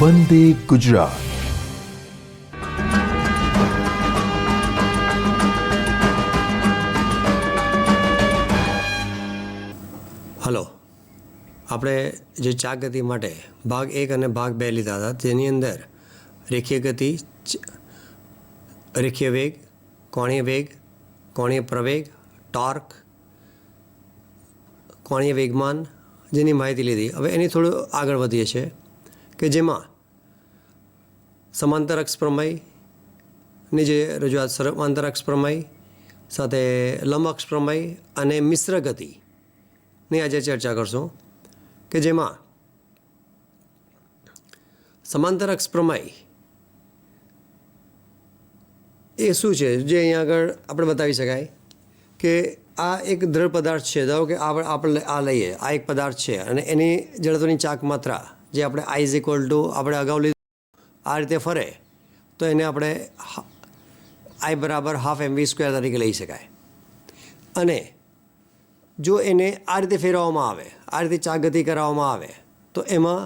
Vande Gujarat. Hello, આપણે જે ચાક ગતિ માટે ભાગ 1 અને ભાગ 2 લીધા હતા, તેની અંદર રેખીય ગતિ, રેખીય વેગ, કોણીય પ્રવેગ, ટોર્ક, કોણીય વેગમાન જેની માહિતી લીધી. હવે એની થોડું આગળ વધીએ છીએ કે જેમાં સમાંતર અક્ષ પ્રમેયની જે રજૂઆત, સમાંતર અક્ષ પ્રમેય સાથે લંબ અક્ષ પ્રમેય અને મિશ્ર ગતિની આજે ચર્ચા કરશું કે જેમાં સમાંતર અક્ષ પ્રમેય એ શું છે, જે અહીંયા આગળ આપણે બતાવી શકાય કે આ એક દ્રઢ પદાર્થ છે. ધારો કે આપણે આ લઈએ, આ એક પદાર્થ છે અને એની જડત્વની ચાક માત્રા જે આપણે I = આપણે અગાઉ લીધું આ રીતે ફરે તો એને આપણે I = ½mv² તરીકે લઈ શકાય. અને જો એને આ રીતે ફેરવવામાં આવે, આ રીતે ચાક ગતિ કરાવવામાં આવે તો એમાં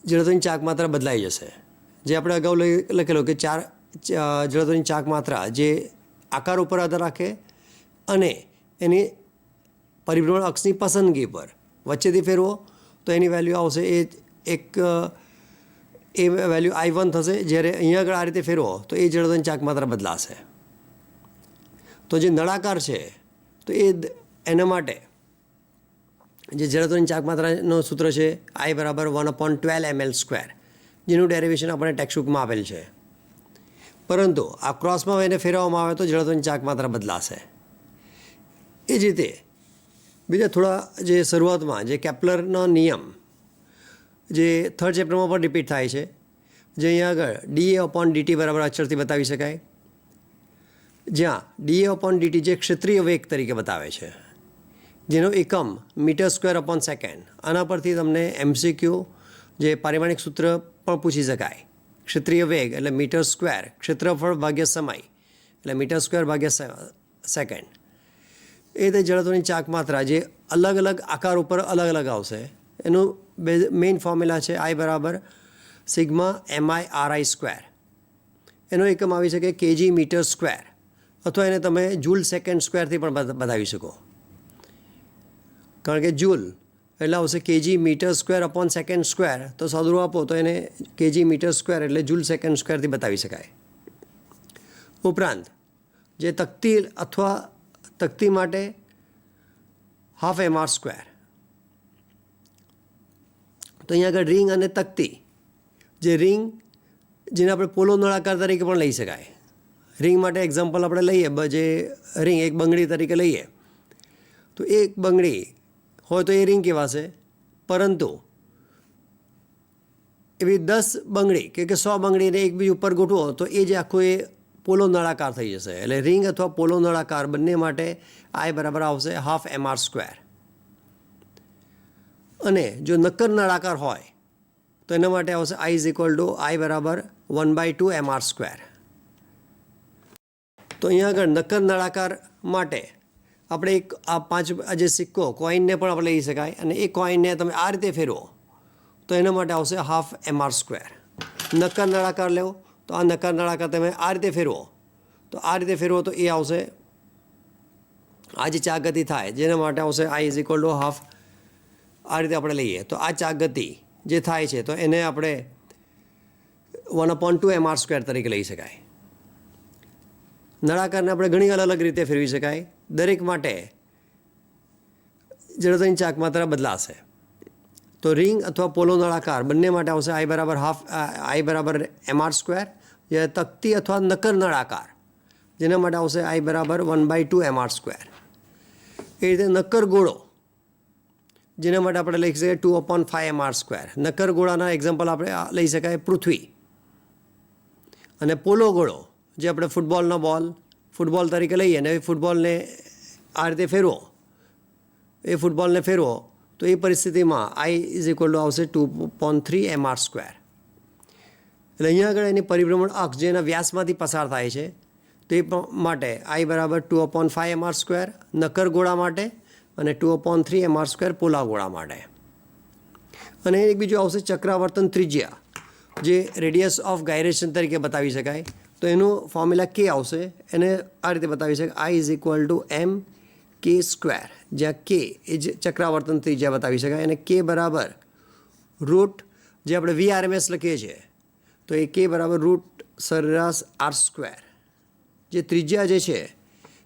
જડત્વની ચાક માત્રા બદલાઈ જશે. જે આપણે અગાઉ લખેલો કે જડત્વની ચાક માત્રા જે આકાર ઉપર આધાર રાખે અને એની પરિભ્રમણ અક્ષની પસંદગી પર વચ્ચેથી ફેરવો તો એની વેલ્યુ આવશે એ વેલ્યુ I1 થશે. જ્યારે અહીંયા આગળ આ રીતે ફેરવો તો એ જડત્વની ચાક માત્રા બદલાશે. તો જે નળાકાર છે તો એના માટે જે જડત્વની ચાક માત્રાનું સૂત્ર છે I = 1/12ml², જેનું ડેરિવેશન આપણે ટેક્સ્ટબુકમાં આપેલ છે. પરંતુ આ ક્રોસમાં એને ફેરવવામાં આવે તો જડત્વની ચાક માત્રા બદલાશે. એ જ રીતે બીજા થોડા જે શરૂઆતમાં જે કેપ્લરનો નિયમ જે થર્ડ ચેપ્ટરમાં પણ રિપીટ થાય છે, જે અહીંયા આગળ dA/dt બરાબર અચળથી બતાવી શકાય, જ્યાં dA/dt જે ક્ષેત્રીય વેગ તરીકે બતાવે છે, જેનો એકમ m²/સેકન્ડ. આના પરથી તમને MCQ જે પારિમાણિક સૂત્ર પણ પૂછી શકાય. ક્ષેત્રીય વેગ એટલે m², ક્ષેત્રફળ ભાગ્યા સમય એટલે m²/સેકન્ડ. એ રીતે જડત્વની ચાક માત્રા જે અલગ અલગ આકાર ઉપર અલગ અલગ આવશે, એનું મેઇન ફોર્મ્યુલા છે I = σ/mi/ri². એનો એકમ આવી શકે kg/m², અથવા એને તમે જૂલ સેકન્ડ સ્ક્વેરથી પણ બતાવી શકો. કારણ કે જૂલ એટલે આવશે kg/m²/સેકન્ડ², તો સાદુરૂપ આપો તો એને kg/m² એટલે જૂલ સેકન્ડ સ્ક્વેરથી બતાવી શકાય. ઉપરાંત જે તકતી માટે ½ mr². તો અહીંયા આગળ રિંગ અને તકતી, જે રિંગ જેને આપણે પોલો નળાકાર તરીકે પણ લઈ શકાય. રિંગ માટે એક્ઝામ્પલ આપણે લઈએ, જે રિંગ એક બંગડી તરીકે લઈએ તો એક બંગડી હોય તો એ રિંગ કહેવાશે. પરંતુ એવી 10 બંગડી કે 100 બંગડીને એકબીજ ઉપર ગોઠવો તો એ જે આખો એ પોલો નળાકાર થઈ જશે. એટલે રિંગ અથવા પોલો નળાકાર બંને માટે I બરાબર આવશે ½ mr². અને જો નક્કર નળાકાર હોય તો એના માટે આવશે I = I = 1/2mr². તો અહીંયા આગળ નક્કર નળાકાર માટે આપણે એક આ જે સિક્કો કોઈનને પણ આપણે લઈ શકાય, અને એ કોઈનને તમે આ રીતે ફેરવો તો એના માટે આવશે ½ mr². નક્કર નળાકાર લેવો તો આ નક્કર નળાકાર તમે આ રીતે ફેરવો તો એ આવશે, આ જે ચાક ગતિ થાય જેના માટે આવશે I = ½ આ રીતે આપણે લઈએ તો આ ચાક ગતિ જે થાય છે તો એને આપણે 1/2mr² તરીકે લઈ શકાય. નળાકારને આપણે ઘણી અલગ રીતે ફેરવી શકાય. દરેક માટે જડત્વની ચાક માત્રા બદલાશે. તો રિંગ અથવા પોલો નળાકાર બંને માટે આવશે I = mr². જ્યારે તકતી અથવા નક્કર નળાકાર જેના માટે આવશે I = 1/2mr². એ રીતે નક્કર ગોળો જેના માટે આપણે લઈ શકીએ 2/5mr². નક્કર ગોળાના એક્ઝામ્પલ આપણે લઈ શકાય પૃથ્વી. અને પોલો ગોળો જે આપણે ફૂટબોલ તરીકે લઈએ અને ફૂટબોલને આ રીતે ફેરવો તો એ પરિસ્થિતિમાં I = આવશે 2.3mr². એટલે અહીંયા આગળ એની પરિભ્રમણ અક્ષ જેના વ્યાસમાંથી પસાર થાય છે તે માટે I = 2/5mr² નક્કર ગોળા માટે અને 2/3 mr² પોલા ગોળા માટે. અને એક બીજું આવશે ચક્રાવર્તન ત્રિજ્યા જે રેડિયસ ઓફ ગાયરેશન તરીકે બતાવી શકાય તો એનું ફોર્મ્યુલા કે આવશે. એને આ રીતે બતાવી શકાય આઈ ઇઝ ઇક્વલ ટુ એમ કે સ્ક્વેર, જ્યાં કે એ જે ચક્રાવર્તન ત્રિજ્યા બતાવી શકાય અને કે બરાબર રૂટ જે આપણે VRMS લખીએ છીએ તો એ કે બરાબર રૂટ સરેરાશ આર સ્ક્વેર. જે ત્રિજ્યા જે છે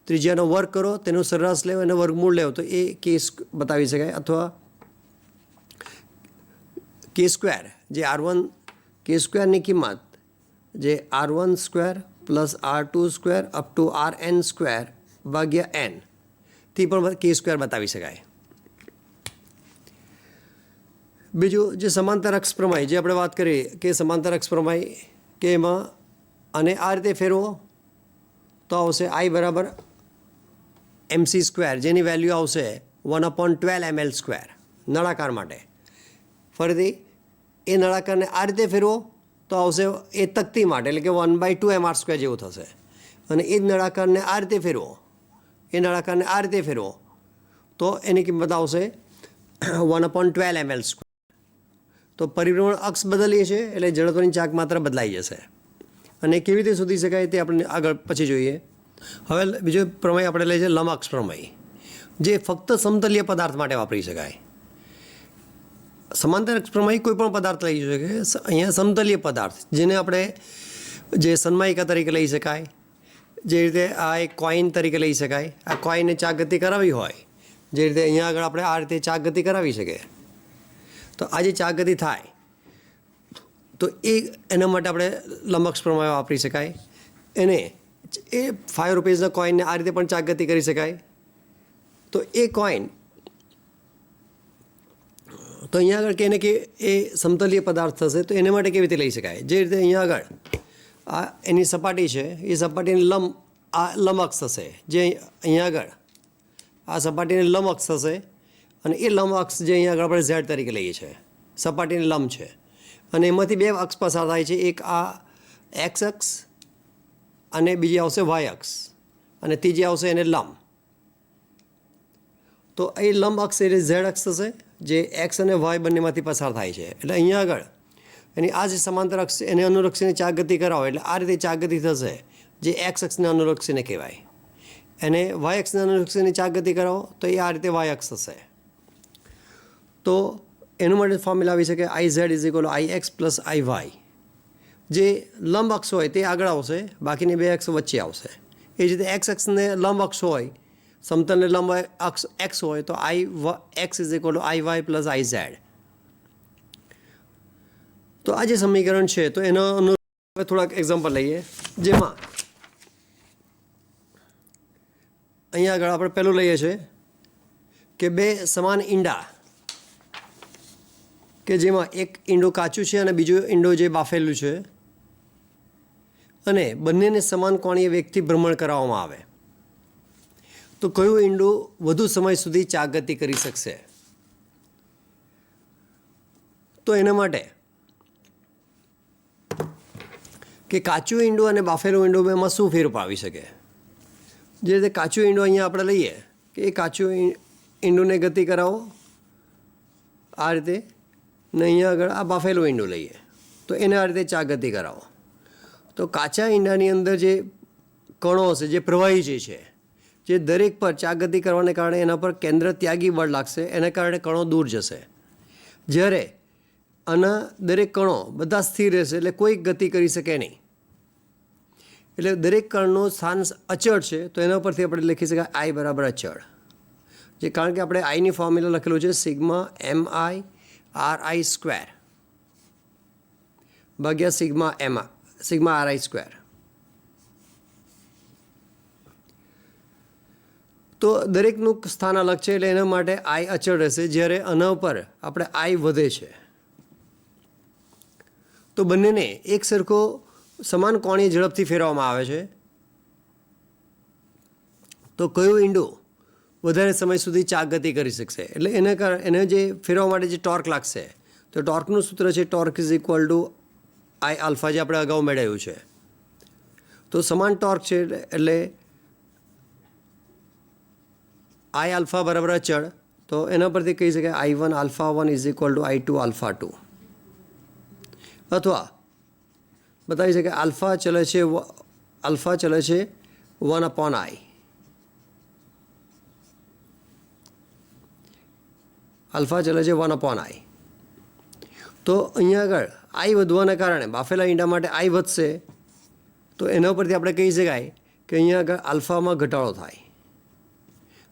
ત્રિજ્યાનો વર્ગ કરો તેનું સરેરાશ લેવો અને વર્ગમૂળ લેવો તો એ કે બતાવી શકાય, અથવા કે સ્ક્વેર જે R1 કે સ્ક્વેરની કિંમત જે R1 square plus R2 square up to RN square ભાગ્યા N થી પણ કે સ્ક્વેર બતાવી શકાય. બીજું જે સમાંતર અક્ષ પ્રમેય જે આપણે વાત કરીએ કે સમાંતર અક્ષ પ્રમેય કે એમાં અને આ રીતે ફેરવો તો આવશે આઈ બરાબર MC સ્ક્વેર, જેની વેલ્યુ આવશે 1/12 ml સ્ક્વેર નળાકાર માટે. ફરીથી એ નળાકારને આ રીતે ફેરવો તો આવશે એ તકતી માટે એટલે કે 1/2 mr સ્ક્વેર જેવું થશે. અને એ જ નળાકારને આ રીતે ફેરવો, એ નળાકારને આ રીતે ફેરવો તો એની કિંમત આવશે 1/12 ml સ્ક્વેર. તો પરિભ્રમણ અક્ષ બદલીએ છીએ એટલે જડત્વની ચાક માત્રા બદલાઈ જશે. અને કેવી રીતે શોધી શકાય તે આપણે આગળ પછી જોઈએ. હવે બીજો પ્રમેય આપણે લઈએ છીએ લંબ અક્ષ પ્રમેય, જે ફક્ત સમતલીય પદાર્થ માટે વાપરી શકાય. સમાંતર અક્ષ પ્રમેય કોઈ પણ પદાર્થ લઈ શકે, અહીંયા સમતલીય પદાર્થ જેને આપણે જે સન્માયિકા તરીકે લઈ શકાય, જે રીતે આ એક કોઈન તરીકે લઈ શકાય. આ કોઈનને ચાક ગતિ કરાવી હોય જે રીતે અહીંયા આગળ આપણે આ રીતે ચાક ગતિ કરાવી શકીએ તો આ જે ચાક ગતિ થાય તો એના માટે આપણે લંબ અક્ષ પ્રમેય વાપરી શકાય. એને એ 5 રૂપીઝના કોઈનને આ રીતે પણ ચાક ગતિ કરી શકાય. તો એ કોઈન તો અહીંયા આગળ કહે કે એ સમતલીય પદાર્થ થશે તો એને માટે કેવી રીતે લઈ શકાય. જે રીતે અહીંયા આગળ આ એની સપાટી છે એ સપાટીની આ લંબ અક્ષ થશે, જે અહીંયા આગળ આ સપાટીની લંબ અક્ષ થશે અને એ લંબ અક્ષ જે અહીંયા આગળ આપણે ઝેડ તરીકે લઈએ છીએ સપાટીની લંબ છે અને એમાંથી બે અક્ષ પસાર થાય છે, એક આ એક્સ અક્ષ અને બીજી આવશે વાય અક્ષ અને ત્રીજી આવશે એને લંબ. તો એ લંબ અક્ષ એટલે ઝેડ અક્ષ થશે જે એક્સ અને વાય બંનેમાંથી પસાર થાય છે. એટલે અહીંયા આગળ એની આ જે સમાંતર અક્ષ એને અનુલક્ષીને ચાક ગતિ કરાવો એટલે આ રીતે ચાક ગતિ થશે જે એક્સ અક્ષને અનુલક્ષીને કહેવાય. એને વાય અક્ષને અનુલક્ષીને ચાક ગતિ કરાવો તો એ આ રીતે વાય અક્ષ થશે. તો એનું માટે ફોર્મ્યુલા આવી શકે I Z is equal I X plus I Y. જે લંબ અક્ષ હોય તે આગળ આવશે, બાકીની બે અક્ષ વચ્ચે આવશે. એ જ રીતે એક્સ અક્ષને લંબ અક્ષ હોય, સમતલને લંબ અક્ષ એક્સ હોય તો X is equal to I Y plus I Z. તો આ જે સમીકરણ છે તો એનો થોડાક એક્ઝામ્પલ લઈએ, જેમાં અહીંયા આગળ આપણે પહેલું લઈએ છીએ કે બે સમાન ઈંડા કે જેમાં એક ઈંડું કાચું છે અને બીજું ઈંડું જે બાફેલું છે અને બંનેને સમાન કોણીય વેગથી ભ્રમણ કરાવવામાં આવે તો કયું ઈંડું વધુ સમય સુધી ચાક ગતિ કરી શકશે. તો એના માટે કે કાચું ઈંડું અને બાફેલું ઈંડું એમાં શું ફેર પાવી શકે. જે રીતે કાચું ઈંડું અહીંયા આપણે લઈએ કે એ કાચું ઈંડુને ગતિ કરાવો આ રીતે ને અહીંયા આગળ આ બાફેલું ઈંડું લઈએ તો એને આ રીતે ચાક ગતિ કરાવો તો કાચા ઈંડાની અંદર જે કણો હશે જે પ્રવાહી છે જે દરેક પર ચાક ગતિ કરવાને કારણે એના પર કેન્દ્ર ત્યાગી બળ લાગશે, એના કારણે કણો દૂર જશે. જ્યારે આના દરેક કણો બધા સ્થિર રહેશે એટલે કોઈ ગતિ કરી શકે નહીં. એટલે દરેક કણનું સ્થાન અચળ છે તો એના પરથી આપણે લખી શકાય આઈ બરાબર અચળ. જે કારણ કે આપણે આઈની ફોર્મ્યુલા લખેલું છે સિગ્મા MI RI સ્ક્વેર ભાગ્યા સિગ્મા RI સ્ક્વેર. તો દરેકનું સ્થાન અલગ છે એટલે એના માટે આઈ અચળ રહેશે. જ્યારે આના ઉપર આપણે આઈ વધે છે તો બંનેને એક સરખો સમાન કોણીય ઝડપથી ફેરવવામાં આવે છે તો કયું ઈંડું વધારે સમય સુધી ચાક ગતિ કરી શકશે. એટલે એને જે ફેરવવા માટે જે ટોર્ક લાગશે તો ટોર્કનું સૂત્ર છે torque is equal to I alpha, જે આપણે અગાઉ મેળવ્યું છે. તો સમાન ટોર્ક છે એટલે આઈ આલ્ફા બરાબર અચળ, તો એના પરથી કહી શકાય I1 alpha 1 is equal two I2 alpha 2. અથવા બતાવી છે કે આલ્ફા ચલે છે 1/i, આલ્ફા ચલે છે 1/i. તો અહીંયા આગળ આઈ વધવાના કારણે બાફેલા ઈંડા માટે આઈ વધશે, તો એના પરથી આપણે કહી શકાય કે અહીંયા આગળ આલ્ફામાં ઘટાડો થાય,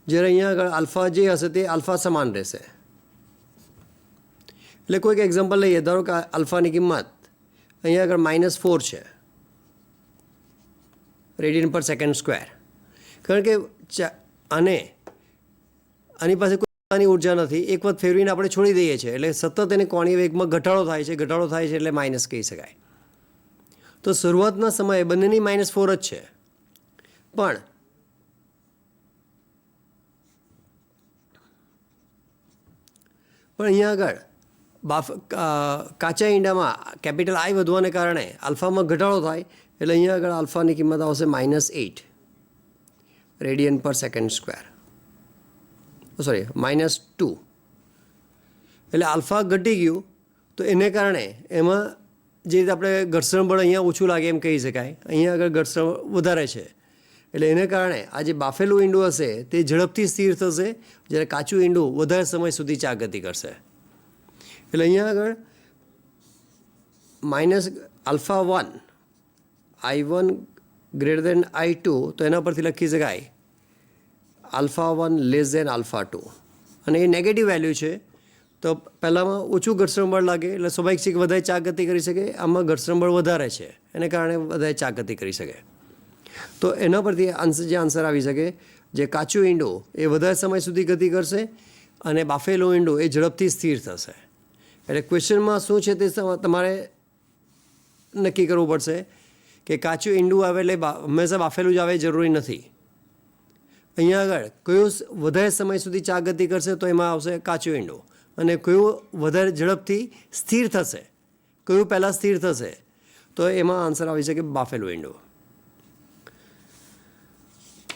જ્યારે અહીંયા આગળ આલ્ફા જે હશે તે આલ્ફા સમાન રહેશે. એટલે કોઈક એક્ઝામ્પલ લઈએ, ધારો કે આલ્ફાની કિંમત અહીંયા આગળ -4 છે રેડિયન પર સેકન્ડ સ્ક્વેર, કારણ કે આની પાસે કોઈ ઉર્જા નથી, એક વખત ફેરવીને આપણે છોડી દઈએ છીએ એટલે સતત એને કોણીય વેગમાં ઘટાડો થાય છે એટલે માઇનસ કહી શકાય. તો શરૂઆતના સમયે બંનેની -4 જ છે, પણ અહીંયા આગળ કાચા ઈંડામાં કેપિટલ આઈ વધવાને કારણે આલ્ફામાં ઘટાડો થાય એટલે અહીંયા આગળ આલ્ફાની કિંમત આવશે -8 રેડિયન પર સેકન્ડ સ્ક્વેર, સોરી -2. એટલે આલ્ફા ઘટી ગયું, તો એને કારણે એમાં જે રીતે આપણે ઘર્ષણ બળ અહીંયા ઓછું લાગે એમ કહી શકાય, અહીંયા આગળ ઘર્ષણ વધારે છે. એટલે એને કારણે આ જે બાફેલું ઈંડું હશે તે ઝડપથી સ્થિર થશે, જ્યારે કાચું ઈંડું વધારે સમય સુધી ચાક ગતિ કરશે. એટલે અહીંયા આગળ -α1 I1 greater than I2, તો એના પરથી લખી શકાય α1 less than α2, અને એ નેગેટિવ વેલ્યુ છે. તો પહેલાંમાં ઓછું ઘર્ષણ બળ લાગે એટલે સ્વાભાવિક છે કે વધારે ચાક ગતિ કરી શકે, આમાં ઘર્ષણ બળ વધારે છે એને કારણે વધારે ચાક ગતિ કરી શકે. તો એના પરથી આન્સર આવી શકે, જે કાચું ઈંડું એ વધારે સમય સુધી ગતિ કરશે અને બાફેલું ઈંડું એ ઝડપથી સ્થિર થશે. એટલે ક્વેશ્ચનમાં શું છે તે તમારે નક્કી કરવું પડશે કે કાચું ઈંડું આવે એટલે હંમેશા બાફેલું જ આવે જરૂરી નથી. અહીંયા આગળ કયું વધારે સમય સુધી ચાક ગતિ કરશે તો એમાં આવશે કાચું ઈંડું, અને કયું વધારે ઝડપથી સ્થિર થશે, કયું પહેલાં સ્થિર થશે, તો એમાં આન્સર આવી શકે બાફેલું ઈંડું.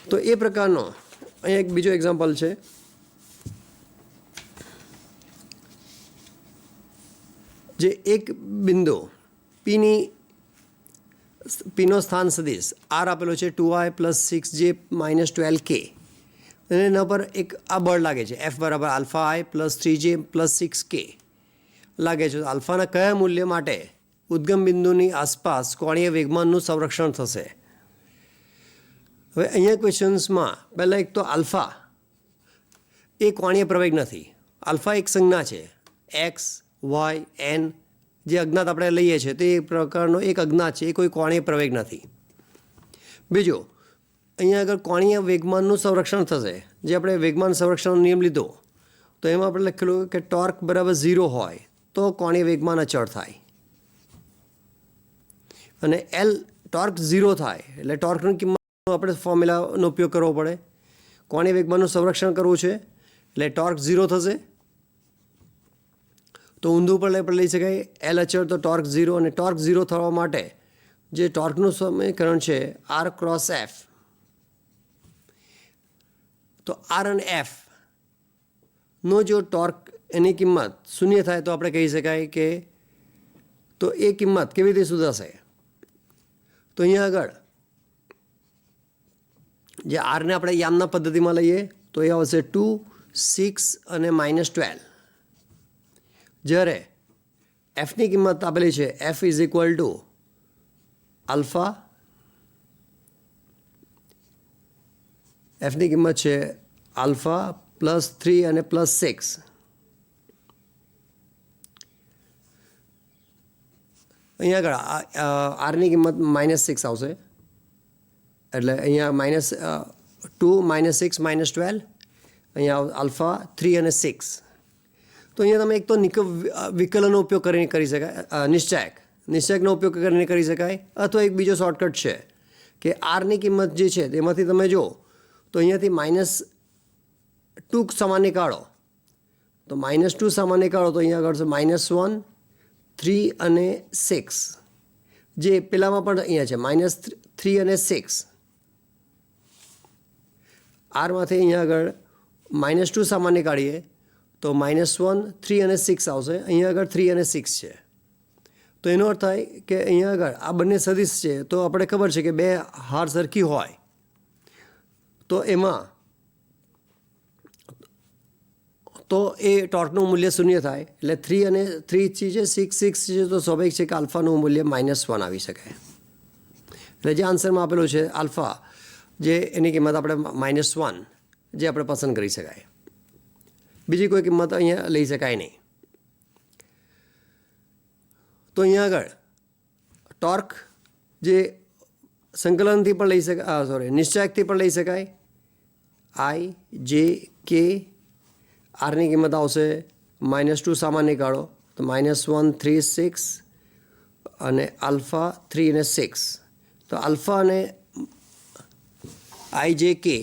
તો એ પ્રકારનો અહીંયા એક બીજો એક્ઝામ્પલ છે. જે એક બિંદુ પીનો સ્થાન સદિશ આર આપેલો છે 2i + 6j - 12k, અને એના પર એક આ બળ લાગે છે F = α_i + 3j + 6k લાગે છે. આલ્ફાના કયા મૂલ્ય માટે ઉદ્ગમ બિંદુની આસપાસ કોણીય વેગમાનનું સંરક્ષણ થશે? હવે અહીંયા ક્વેશ્ચન્સમાં પહેલાં એક તો આલ્ફા એ કોણીય પ્રવેગ નથી, આલ્ફા એક સંજ્ઞા છે, એક્સ વાય એન જે અજ્ઞાત આપણે લઈએ છીએ તે પ્રકારનો એક અજ્ઞાત છે, એ કોઈ કોણીય પ્રવેગ નથી. બીજું, અહીંયા આગળ કોણીય વેગમાનનું સંરક્ષણ થશે, જે આપણે વેગમાન સંરક્ષણનો નિયમ લીધો તો એમાં આપણે લખેલું કે ટોર્ક = 0 હોય તો કોણીય વેગમાન અચળ થાય, અને ટોર્ક 0 થાય એટલે ટોર્કની કિંમત આપણે ફોર્મ્યુલાનો ઉપયોગ કરવો પડે. કોણીય વેગમાનનું સંરક્ષણ કરવું છે એટલે ટોર્ક 0 થશે, તો ઊંધું પણ આપણે લઈ શકાય એલ અચળ તો ટોર્ક 0, અને ટોર્ક 0 થવા માટે જે ટોર્કનું સમીકરણ છે R × F, તો R અને F નો જો ટોર્ક એની કિંમત 0 થાય તો આપણે કહી શકાય કે તો એ કિંમત કેવી રીતે સુધારશે? તો અહીંયા આગળ જે આરને આપણે યામના પદ્ધતિમાં લઈએ તો એ આવશે 2, 6 અને -12, જ્યારે એફની કિંમત આપેલી છે F = આલ્ફા, એફની કિંમત છે આલ્ફા +3 અને +6. અહીંયા આગળ આરની કિંમત -6 આવશે, એટલે અહીંયા -2 -6 -12, અહીંયા આલ્ફા 3 અને 6. તો અહીંયા તમે એક તો વિકલનનો ઉપયોગ કરીને કરી શકાય, નિશ્ચયકનો ઉપયોગ કરીને કરી શકાય, અથવા એક બીજો શોર્ટકટ છે કે આરની કિંમત જે છે તેમાંથી તમે જો તો અહીંયાથી -2 સામાન્ય કાઢો, તો -2 સામાન્ય કાઢો તો અહીંયા આગળ છે -1, 3 અને 6, જે પેલામાં પણ અહીંયા છે -3 અને 6. આરમાંથી અહીંયા આગળ -2 સામાન્ય કાઢીએ તો -1, 3 અને 6 આવશે, અહીંયા આગળ 3 અને 6 છે. તો એનો અર્થ થાય કે અહીંયા આગળ આ બંને સદિશ છે તો આપણે ખબર છે કે બે હાર સરખી હોય તો એમાં તો એ ટોર્કનું મૂલ્ય શૂન્ય થાય. એટલે 3 અને 3 છે 6 છે તો સ્વાભાવિક છે કે આલ્ફાનું મૂલ્ય -1 આવી શકાય. એટલે જે આન્સરમાં આપેલું છે આલ્ફા જે એની કિંમત આપણે -1 જે આપણે પસંદ કરી શકાય. બીજી કોઈ કિંમત અહીંયા લઈ શકાય નહીં. તો અહીંયા આગળ ટોર્ક જે સંકલનથી પણ લઈ શકાય, નિશ્ચાયકથી પણ લઈ શકાય. આઈ જે કે આરની કિંમત આવશે -2 સામાન્ય કાઢો તો -1 3 6 અને આલ્ફા 3 અને 6. તો આલ્ફા અને આઈ જે કે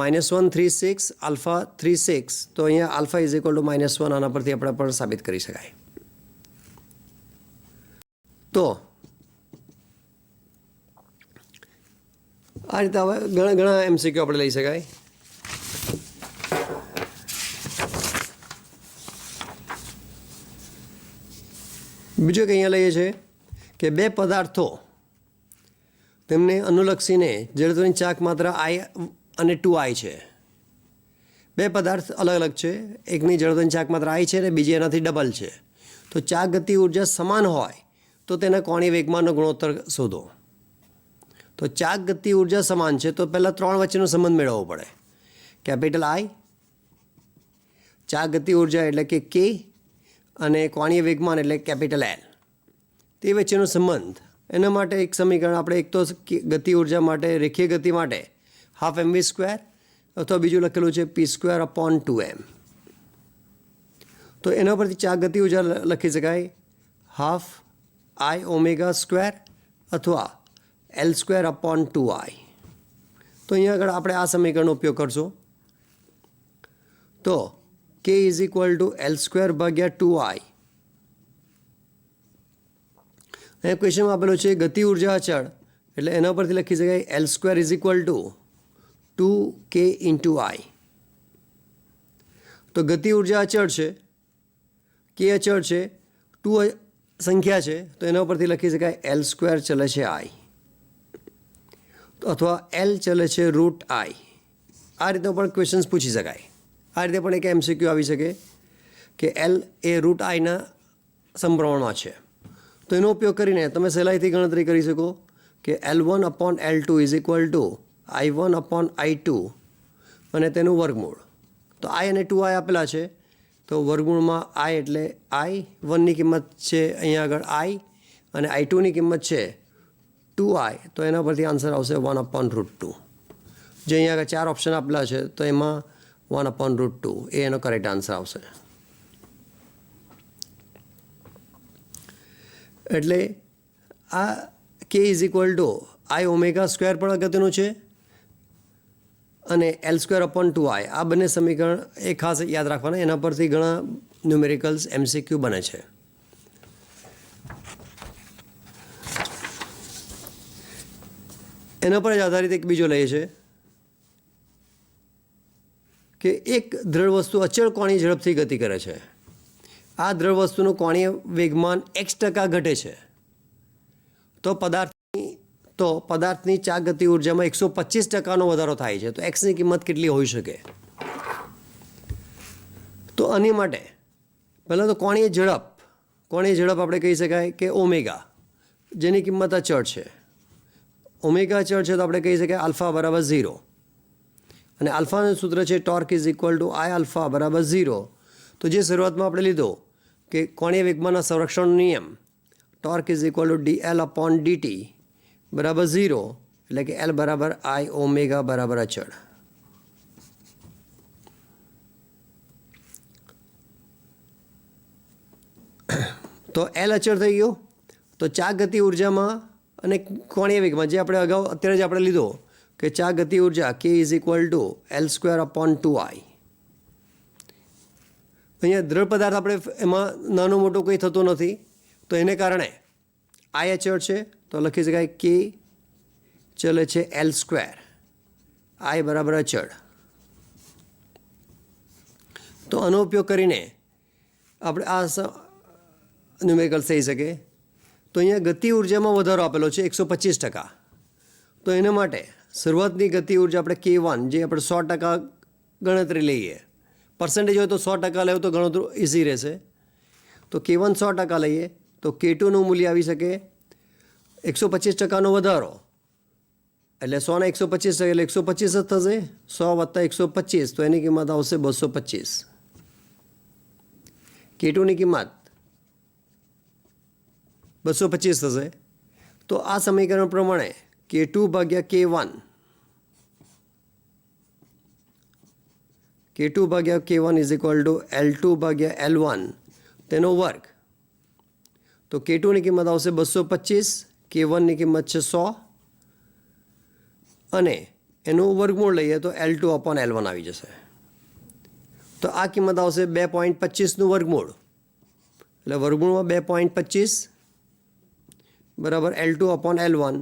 -1 3 6 આલ્ફા 3 6 તો અહીંયા આલ્ફા ઇઝ ઇક્વલ ટુ -1 આના પરથી આપણે પણ સાબિત કરી શકાય. તો આ રીતે હવે ઘણા MCQ આપણે લઈ શકાય. બીજું કંઈ અહીંયા લઈએ છીએ કે બે પદાર્થો તેમને અનુલક્ષીને જડત્વની ચાક માત્રા I અને 2I છે. બે પદાર્થ અલગ અલગ છે, એકની જડત્વની ચાક માત્રા I છે અને બીજી એનાથી ડબલ છે. તો ચાક ગતિ ઉર્જા સમાન હોય તો તેના કોણીય વેગમાનનો ગુણોત્તર શોધો. તો ચાક ગતિ ઉર્જા સમાન છે તો પહેલાં 3 વચ્ચેનો સંબંધ મેળવવો પડે. કેપિટલ I ચાક ગતિ ઉર્જા એટલે કે K અને કોણીય વેગમાન એટલે કેપિટલ L તે વચ્ચેનો સંબંધ. એના માટે એક સમીકરણ આપણે એક તો ગતિ ઉર્જા માટે રેખીય ગતિ માટે ½ mv² અથવા બીજું લખેલું છે p²/2m. તો એના પરથી ચાક ગતિ ઉર્જા લખી શકાય ½I⍵² અથવા L²/2I. તો અહીંયા આગળ આપણે આ સમીકરણનો ઉપયોગ કરશું. તો K is equal two L²/2I. અહીંયા ક્વેશ્ચનમાં આપેલું છે ગતિ ઉર્જા અચળ એટલે એના પરથી લખી શકાય L² is equal two 2K × I. તો ગતિ ઉર્જા અચળ છે, K અચળ છે, 2 સંખ્યા છે તો એના પરથી લખી શકાય L² ચલે છે I અથવા L ચલે છે √I. આ રીતનો પણ ક્વેશ્ચન્સ પૂછી શકાય. આ રીતે પણ એક MCQ આવી શકે કે L એ √I ના સમપ્રમાણમાં છે. તો એનો ઉપયોગ કરીને તમે સહેલાઈથી ગણતરી કરી શકો કે L1/L2 is equal two I1/I2 અને તેનું વર્ગમૂળ. તો I અને 2I આપેલા છે તો વર્ગમૂળમાં I એટલે I1ની કિંમત છે અહીંયા આગળ I અને I2ની કિંમત છે 2I. તો એના પરથી આન્સર આવશે 1/√2. જે અહીંયા આગળ 4 ઓપ્શન આપેલા છે તો એમાં 1/√2 એ એનો કરેક્ટ આન્સર આવશે. એટલે આ K is equal two I⍵² પણ અગત્યનું છે અને L²/2I આ બંને સમીકરણ એ ખાસ યાદ રાખવાના. એના પરથી ઘણા ન્યુમેરિકલ્સ MCQ બને છે. એના પર જ આધારિત એક બીજો લઈએ છે કે એક દ્રઢ વસ્તુ અચળ કોણીય ઝડપથી ગતિ કરે છે. આ દ્રઢ વસ્તુનું કોણીય વેગમાન x% ઘટે છે તો પદાર્થની ચાક ગતિ ઉર્જામાં 125%નો વધારો થાય છે. તો xની કિંમત કેટલી હોઈ શકે? તો આની માટે પહેલાં તો કોણીય ઝડપ આપણે કહી શકાય કે ઓમેગા જેની કિંમત અચળ છે. ઓમેગા અચળ છે તો આપણે કહી શકાય α = 0 અને આલ્ફાનું સૂત્ર છે torque is equal two I α = 0. તો જે શરૂઆતમાં આપણે લીધો કે કોણીય વેગમાનના સંરક્ષણનો નિયમ torque is equal two dL/dt બરાબર 0 એટલે કે L બરાબર I⍵ બરાબર અચળ. તો L અચળ થઈ ગયો. તો ચાક ગતિ ઉર્જામાં અને કોણીય વેગમાં જે આપણે અગાઉ અત્યારે જ આપણે લીધો કે ચાક ગતિ ઉર્જા K is equal two L²/2I. અહીંયા દ્રઢ પદાર્થ આપણે એમાં નાનું મોટું કંઈ થતું નથી તો એને કારણે I અચળ છે તો લખી શકાય K ચલે છે L², I બરાબર અચળ. તો આનો ઉપયોગ કરીને આપણે ન્યુમેરિકલ્સ થઈ શકે. તો અહીંયા ગતિ ઉર્જામાં વધારો આપેલો છે 125%. તો એના માટે શરૂઆતની ગતિ ઉર્જા આપણે K1 જે આપણે 100% ગણતરી લઈએ, પર્સન્ટેજ હોય તો 100% લેવું તો ગણતરી ઇઝી રહેશે. તો K1 100% લઈએ તો K2નું મૂલ્ય આવી શકે 125%નો વધારો, એટલે 100 ના 125 એટલે 125 જ થશે. 100 + 125 તો એની કિંમત આવશે 225. K2ની કિંમત 225 થશે. તો આ સમીકરણ પ્રમાણે K2 ભાગ્યા K1 is equal two L2 ભાગ્યા L1 તેનો વર્ગ. તો K2ની કિંમત આવશે 225, K1ની કિંમત છે 100 અને એનું વર્ગમૂળ લઈએ તો L2/L1 આવી જશે. તો આ કિંમત આવશે 2.25નું વર્ગમૂળ, એટલે વર્ગમૂળમાં 2.25 બરાબર L2/L1.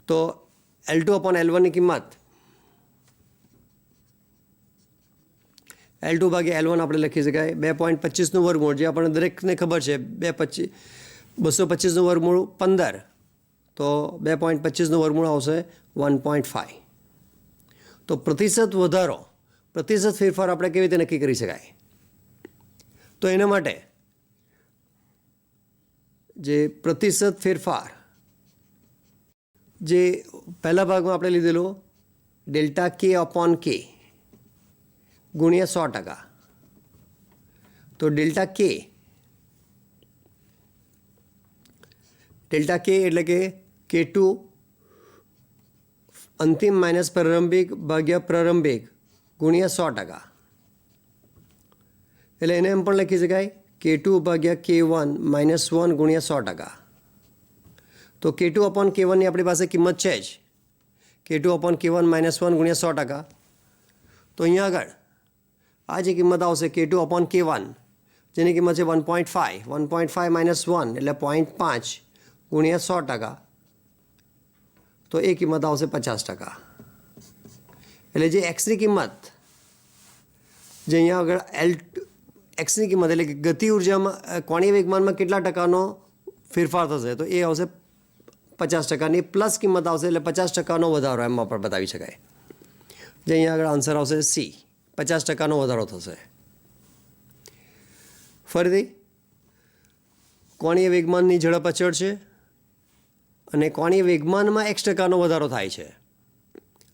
તો L2/L1ની કિંમત L2 ભાગ્યા L1 આપણે લખી શકાય 2.25નું વર્ગમૂળ, જે આપણને દરેકને ખબર છે 225નું વર્ગમૂળ 15, તો 2.25નું વર્ગમૂળ આવશે 1.5. તો પ્રતિશત વધારો, પ્રતિશત ફેરફાર આપણે કેવી રીતે નક્કી કરી શકાય? તો એના માટે જે પ્રતિશત ફેરફાર જે પહેલા ભાગમાં આપણે લીધેલો ΔK/K ગુણ્યા 100%. તો ΔK એટલે કે K2 અંતિમ માઇનસ પ્રારંભિક ભાગ્યા પ્રારંભિક ગુણ્યા 100%. એટલે એને એમ પણ લખી શકાય K2 ભાગ્યા K1 -1 ગુણ્યા 100%. તો K2/K1ની આપણી પાસે કિંમત છે જ, K2/K1 -1 ગુણ્યા 100%. તો અહીંયા આગળ આ જે કિંમત આવશે K2/K1 જેની કિંમત છે 1.5, 1.5 - 1 એટલે 0.5 ગુણ્યા 100%. તો એ કિંમત આવશે 50%. એટલે જે એક્સની કિંમત જે અહીંયા આગળ એક્સની કિંમત એટલે કે ગતિ ઉર્જામાં કોણીય વેગમાનમાં કેટલા ટકાનો ફેરફાર થશે, તો એ આવશે 50%ની પ્લસ કિંમત આવશે, એટલે 50%નો વધારો એમાં પણ બતાવી શકાય. જે અહીંયા આગળ આન્સર આવશે C, 50%નો વધારો થશે. ફરીથી કોણીય વેગમાનની ઝડપ અચળ છે અને કોણીય વેગમાનમાં x% વધારો થાય છે.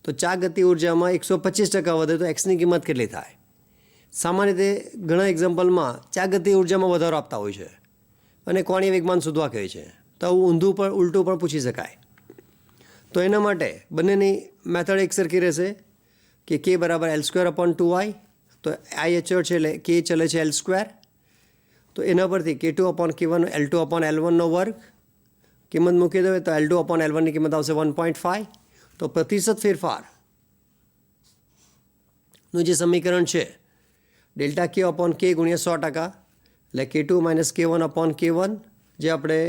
તો ચા ગતિ ઉર્જામાં 125% વધે તો એક્સની કિંમત કેટલી થાય? સામાન્ય રીતે ઘણા એક્ઝામ્પલમાં ચા ગતિ ઉર્જામાં વધારો આપતા હોય છે અને કોણીય વેગમાન શોધવા કહે છે, તો આવું ઉલટું પણ પૂછી શકાય. તો એના માટે બંનેની મેથડ એકસરખી રહેશે કે K બરાબર L²/2i. તો I અચળ છે એટલે K ચલે છે L². તો એના પરથી K2/K1 L2/L1નો વર્ગ કિંમત મૂકી દો તો L2/L1ની કિંમત આવશે 1.5. તો પ્રતિશત ફેરફારનું જે સમીકરણ છે ΔK/K ગુણ્યા 100%, એટલે K2 - K1/K1, જે આપણે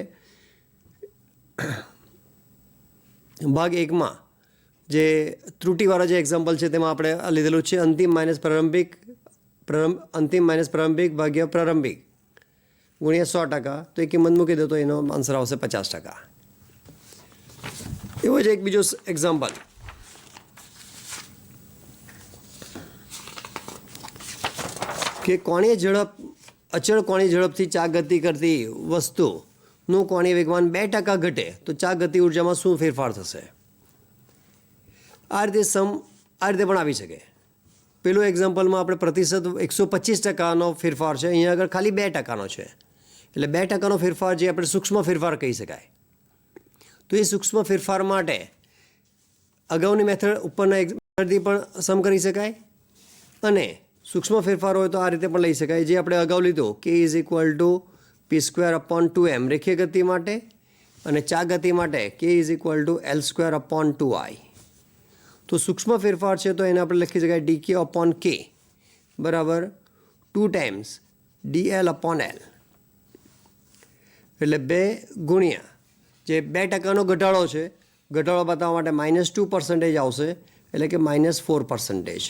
ભાગ 1માં જે ત્રુટિવાળો જે એક્ઝામ્પલ છે તેમાં આપણે લીધેલું છે અંતિમ માઇનસ પ્રારંભિક ભાગ્યા પ્રારંભિક ગુણ્યા 100%. તો એ કિંમત મૂકી દો તો એનો આન્સર આવશે 50%. એવો જ એક બીજો એક્ઝામ્પલ કે અચળ કોણીય ઝડપથી ચા ગતિ કરતી વસ્તુનું કોણીય વેગમાન 2% ઘટે તો ચા ગતિ ઉર્જામાં શું ફેરફાર થશે? આ રીતે પણ આવી શકે. પેલું એક્ઝામ્પલમાં આપણે પ્રતિશત 125%નો ફેરફાર છે, અહીંયા આગળ ખાલી 2%નો છે, એટલે 2%નો ફેરફાર જે આપણે સૂક્ષ્મ ફેરફાર કહી શકાય. તો એ સૂક્ષ્મ ફેરફાર માટે અગાઉની મેથડ ઉપરના મેથડથી પણ સમ કરી શકાય અને સૂક્ષ્મ ફેરફાર હોય તો આ રીતે પણ લઈ શકાય, જે આપણે અગાઉ લીધું K = P²/2m રેખીય ગતિ માટે અને ચા ગતિ માટે K = L²/2i. તો સૂક્ષ્મ ફેરફાર છે તો એને આપણે લખી શકાય dK/K બરાબર 2 ટાઈમ્સ dL/L, એટલે 2 ગુણ્યા જે 2%નો ઘટાડો છે, ઘટાડો બતાવવા માટે -2% આવશે, એટલે કે -4%.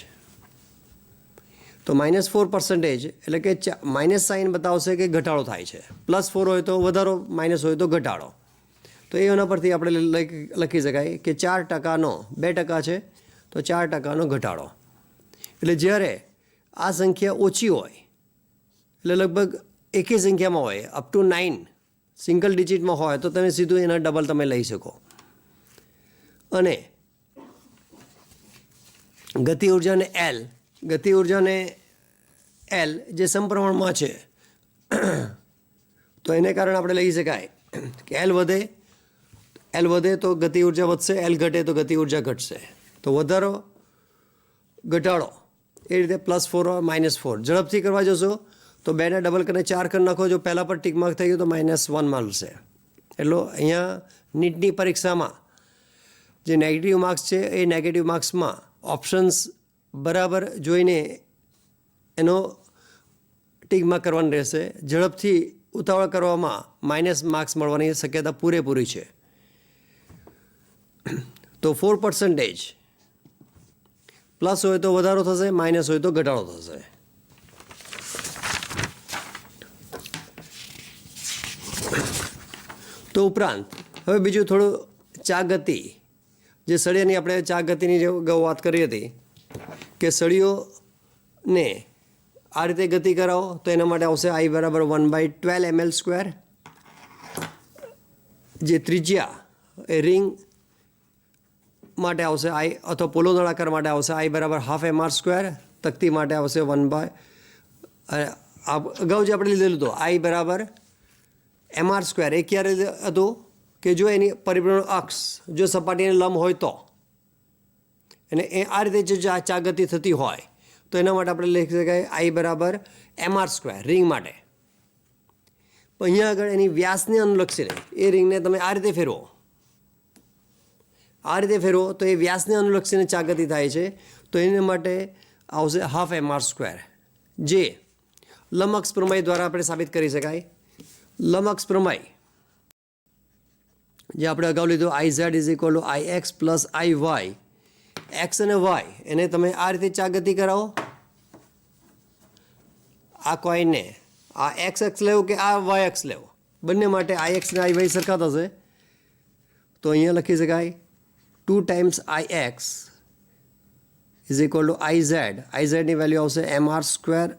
તો તો -4% એટલે કે માઇનસ સાઇન બતાવશે કે ઘટાડો થાય છે, +4 હોય તો વધારો, માઇનસ હોય તો ઘટાડો. તો એના પરથી આપણે લખી શકાય કે 4%નો 2% છે તો 4%નો ઘટાડો. એટલે જ્યારે આ સંખ્યા ઓછી હોય એટલે લગભગ એકી સંખ્યામાં હોય, અપ ટુ 9 સિંગલ ડિજિટમાં હોય તો તમે સીધું એના ડબલ તમે લઈ શકો. અને ગતિ ઉર્જાને એલ જે સમપ્રમાણમાં છે તો એને કારણે આપણે લઈ શકાય કે એલ વધે તો ગતિ ઉર્જા વધશે, એલ ઘટે તો ગતિ ઉર્જા ઘટશે. તો વધારો ઘટાડો એ રીતે +4 -4 ઝડપથી કરવા જશો તો 2ને ડબલ કરીને 4 કરી નાખો. જો પહેલાં પર ટીક માર્ક થઈ ગયું તો -1 મળશે. એટલે અહીંયા નીટની પરીક્ષામાં જે નેગેટિવ માર્ક્સ છે એ નેગેટિવ માર્ક્સમાં ઓપ્શન્સ બરાબર જોઈને એનો ટીક માર્ક કરવાનું રહેશે. ઝડપથી ઉતાવળ કરવામાં માઇનસ માર્ક્સ મળવાની શક્યતા પૂરેપૂરી છે. તો 4% પ્લસ હોય તો વધારો થશે, માઇનસ હોય તો ઘટાડો થશે. તો ઉપરાંત હવે બીજું થોડું ચા ગતિ, જે સળિયાની આપણે ચા ગતિની જે વાત કરી હતી કે સળીઓને આ રીતે ગતિ કરાવો તો એના માટે આવશે I બરાબર 1/12 ml². જે ત્રિજ્યા એ રિંગ માટે આવશે I, અથવા પોલો નળાકાર માટે આવશે I બરાબર ½ mr². તકતી માટે આવશે 1/, અગાઉ જે આપણે લીધેલું હતું I બરાબર mr². એ ક્યારે હતું કે જો એની પરિભ્રમણ અક્ષ જો સપાટીને લંબ હોય તો, અને એ આ રીતે જો ચા ગતિ થતી હોય તો એના માટે આપણે લખી શકાય I બરાબર mr² રિંગ માટે. પણ અહીંયા આગળ એની વ્યાસને અનુલક્ષીને એ રિંગને તમે આ રીતે ફેરવો તો એ વ્યાસને અનુલક્ષીને ચા ગતિ થાય છે. તો એના માટે આવશે ½ mr², જે લંબઅક્ષ પ્રમેય દ્વારા આપણે સાબિત કરી શકાય. લંબઅક્ષ પ્રમેય જે આપણે અગાઉ લીધું IZ = IX + IY, એક્સ અને વાય એને તમે આ રીતે ચા ગતિ કરાવો. આ કોઈનને આ એક્સ અક્ષ લેવો કે આ વાય અક્ષ લેવો, બંને માટે IX અને IY સરખા થશે. તો અહીંયા લખી શકાય 2 ટાઈમ્સ IX = IZ. IZની વેલ્યુ આવશે mr²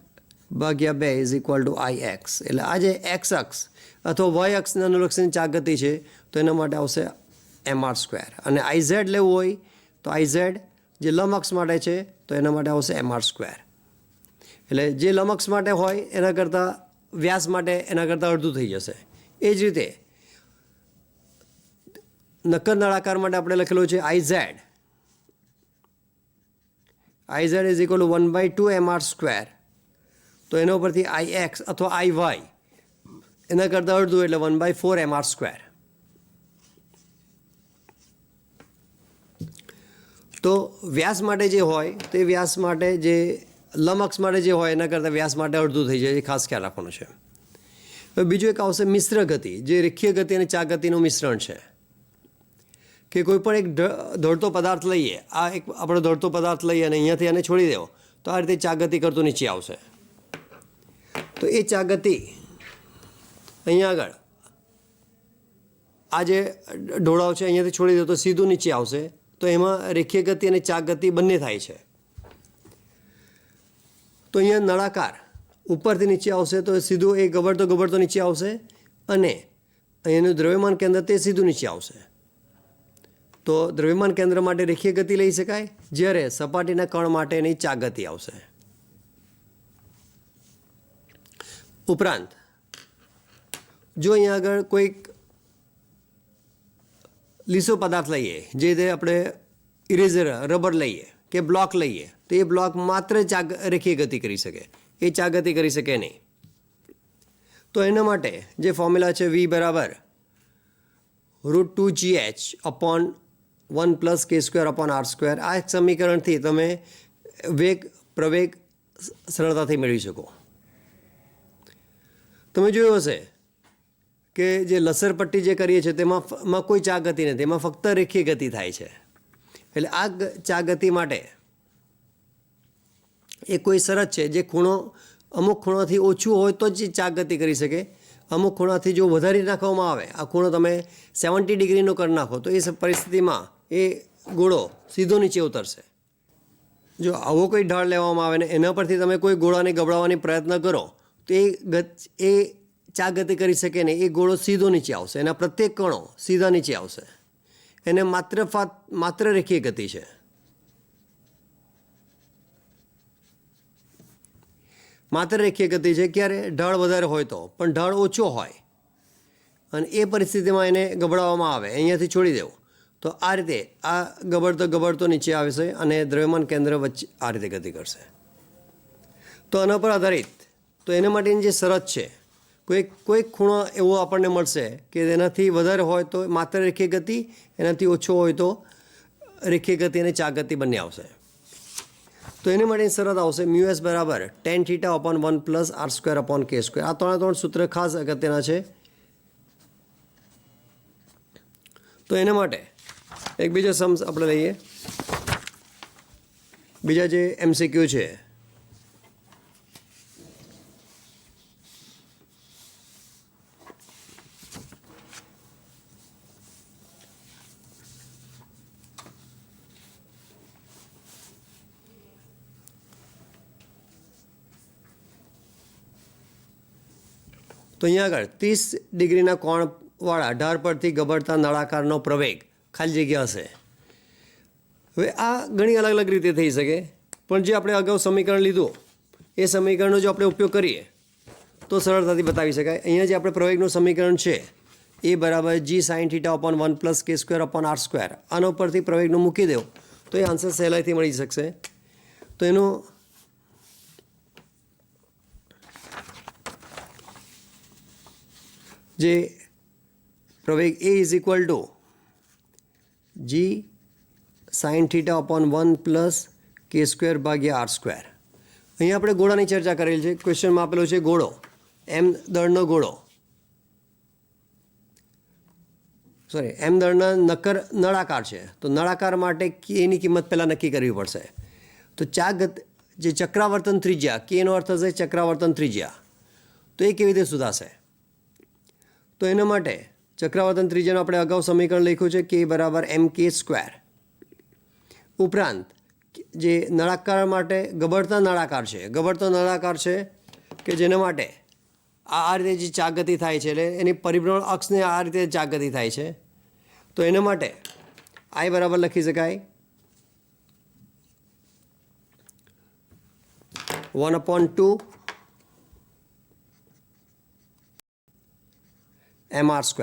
ભાગ્યા 2 = IX. એટલે આ જે એક્સ અક્ષ અથવા વાય અક્ષને અનુલક્ષીને ચા ગતિ છે તો એના માટે આવશે mr². અને IZ લેવું હોય તો IZ જે લંબઅક્ષ માટે છે તો એના માટે આવશે mr². એટલે જે લંબઅક્ષ માટે હોય એના કરતાં વ્યાસ માટે એના કરતાં અડધું થઈ જશે. એ જ રીતે નક્કર નળાકાર માટે આપણે લખેલું છે IZ = 1/2 mr². તો એના ઉપરથી IX અથવા IY એના કરતાં અડધું એટલે 1/4 mr². તો વ્યાસ માટે જે હોય તે વ્યાસ માટે જે લંબઅક્ષ માટે જે હોય એના કરતાં વ્યાસ માટે અડધું થઈ જાય, એ ખાસ ખ્યાલ રાખવાનો છે. હવે બીજું એક આવશે મિશ્ર ગતિ, જે રેખીય ગતિ અને ચા ગતિનું મિશ્રણ છે. કે કોઈ પણ એક દોડતો પદાર્થ લઈએ, આ એક આપણો દોડતો પદાર્થ લઈએ અને અહીંયાથી આને છોડી દેવો તો આ રીતે ચા ગતિ કરતો નીચે આવશે. તો એ ચા ગતિ અહીંયા આગળ આ જે ઢોળાવ છે અહીંયાથી છોડી દો તો સીધું નીચે આવશે. તો એમાં રેખીય ગતિ અને ચા ગતિ બંને થાય છે. તો અહીંયા નળાકાર ઉપરથી નીચે આવશે તો સીધું એ ગબડતો નીચે આવશે, અને અહીંયાનું દ્રવ્યમાન કેન્દ્ર તે સીધું નીચે આવશે. તો દ્રવ્યમાન કેન્દ્ર માટે રેખીય ગતિ લઈ શકાય, જ્યારે સપાટીના કણ માટેની ચા ગતિ આવશે. ઉપરાંત જો અહીંયા આગળ કોઈક લીસો પદાર્થ લઈએ, જે રીતે આપણે ઇરેઝર રબર લઈએ કે બ્લોક લઈએ, તો એ બ્લોક માત્ર રેખીય ગતિ કરી શકે, એ ચા ગતિ કરી શકે નહીં. તો એના માટે જે ફોર્મ્યુલા છે V બરાબર √2gh/1 + k²/r², આ એક સમીકરણથી તમે વેગ પ્રવેગ સરળતાથી મેળવી શકો. તમે જોયું હશે કે જે લસરપટ્ટી જે કરીએ છીએ તેમાં કોઈ ચા ગતિ નથી, એમાં ફક્ત રેખીય ગતિ થાય છે. એટલે આ ચા ગતિ માટે એ કોઈ શરત છે જે ખૂણો અમુક ખૂણાથી ઓછું હોય તો જ ચાક ગતિ કરી શકે. અમુક ખૂણાથી જો વધારી નાખવામાં આવે, આ ખૂણો તમે 70 ડિગ્રીનો કરી નાખો તો એ પરિસ્થિતિમાં એ ગોળો સીધો નીચે ઉતરશે. જો આવો કોઈ ઢાળ લેવામાં આવે ને એના પરથી તમે કોઈ ગોળાને ગબડાવવાની પ્રયત્ન કરો તો એ ચાક ગતિ કરી શકે નહીં. એ ગોળો સીધો નીચે આવશે, એના પ્રત્યેક કણો સીધા નીચે આવશે. એને માત્ર રેખીય ગતિ છે. માત્ર રેખીય ગતિ છે ક્યારે? ઢાળ વધારે હોય તો. પણ ઢાળ ઓછો હોય અને એ પરિસ્થિતિમાં એને ગબડાવવામાં આવે, અહીંયાથી છોડી દેવું તો આ રીતે આ ગબડતો નીચે આવશે અને દ્રવ્યમાન કેન્દ્ર વચ્ચે આ રીતે ગતિ કરશે. તો આના પર આધારિત તો એના માટેની જે શરત છે, કોઈ ખૂણો એવો આપણને મળશે કે એનાથી વધારે હોય તો માત્ર રેખીય ગતિ, એનાથી ઓછો હોય તો રેખીય ગતિ અને ચાક ગતિ બંને આવશે. તો એના માટેની શરત આવશે μs બરાબર tan θ upon 1 plus r² upon k². આ ત્રણ સૂત્ર ખાસ અગત્યના છે. તો એના માટે એક બીજો સમ આપણે લઈએ. બીજા જે MCQ છે, તો અહીંયા આગળ 30 ડિગ્રીના કોણવાળા ઢાળ પરથી ગબડતા નળાકારનો પ્રવેગ ખાલી જગ્યા હશે. હવે આ ઘણી અલગ અલગ રીતે થઈ શકે, પણ જે આપણે અગાઉ સમીકરણ લીધું એ સમીકરણનો જો આપણે ઉપયોગ કરીએ તો સરળતાથી બતાવી શકાય. અહીંયા જે આપણે પ્રવેગનું સમીકરણ છે એ બરાબર g sin θ upon 1 plus k² upon r². આના ઉપરથી પ્રવેગનું મૂકી દેવું તો એ આન્સર સહેલાઈથી મળી શકશે. તો એનું જે પ્રવેગ a is equal two g sin θ upon 1 plus k² ભાગ્યા r². અહીંયા આપણે ગોળાની ચર્ચા કરેલી છે. ક્વેશ્ચનમાં આપેલો છે ગોળો, m દળનો ગોળો, m દળના નળાકાર છે. તો નળાકાર માટે એની કિંમત પહેલાં નક્કી કરવી પડશે. તો જે ચક્રાવર્તન ત્રિજ્યા, k નો અર્થ હશે ચક્રાવર્તન ત્રિજ્યા, તો એ કેવી રીતે શોધાશે? તો એના માટે ચક્રાવર્તન ત્રિજ્યાનું આપણે અગાઉ સમીકરણ લખ્યું છે k બરાબર mk². ઉપરાંત જે નળાકાર માટે ગબડતો નળાકાર છે કે જેના માટે આ રીતે જે ચાક ગતિ થાય છે, એટલે એની પરિભ્રમણ અક્ષને આ રીતે ચાક ગતિ થાય છે. તો એના માટે I બરાબર લખી શકાય 1/2 mr².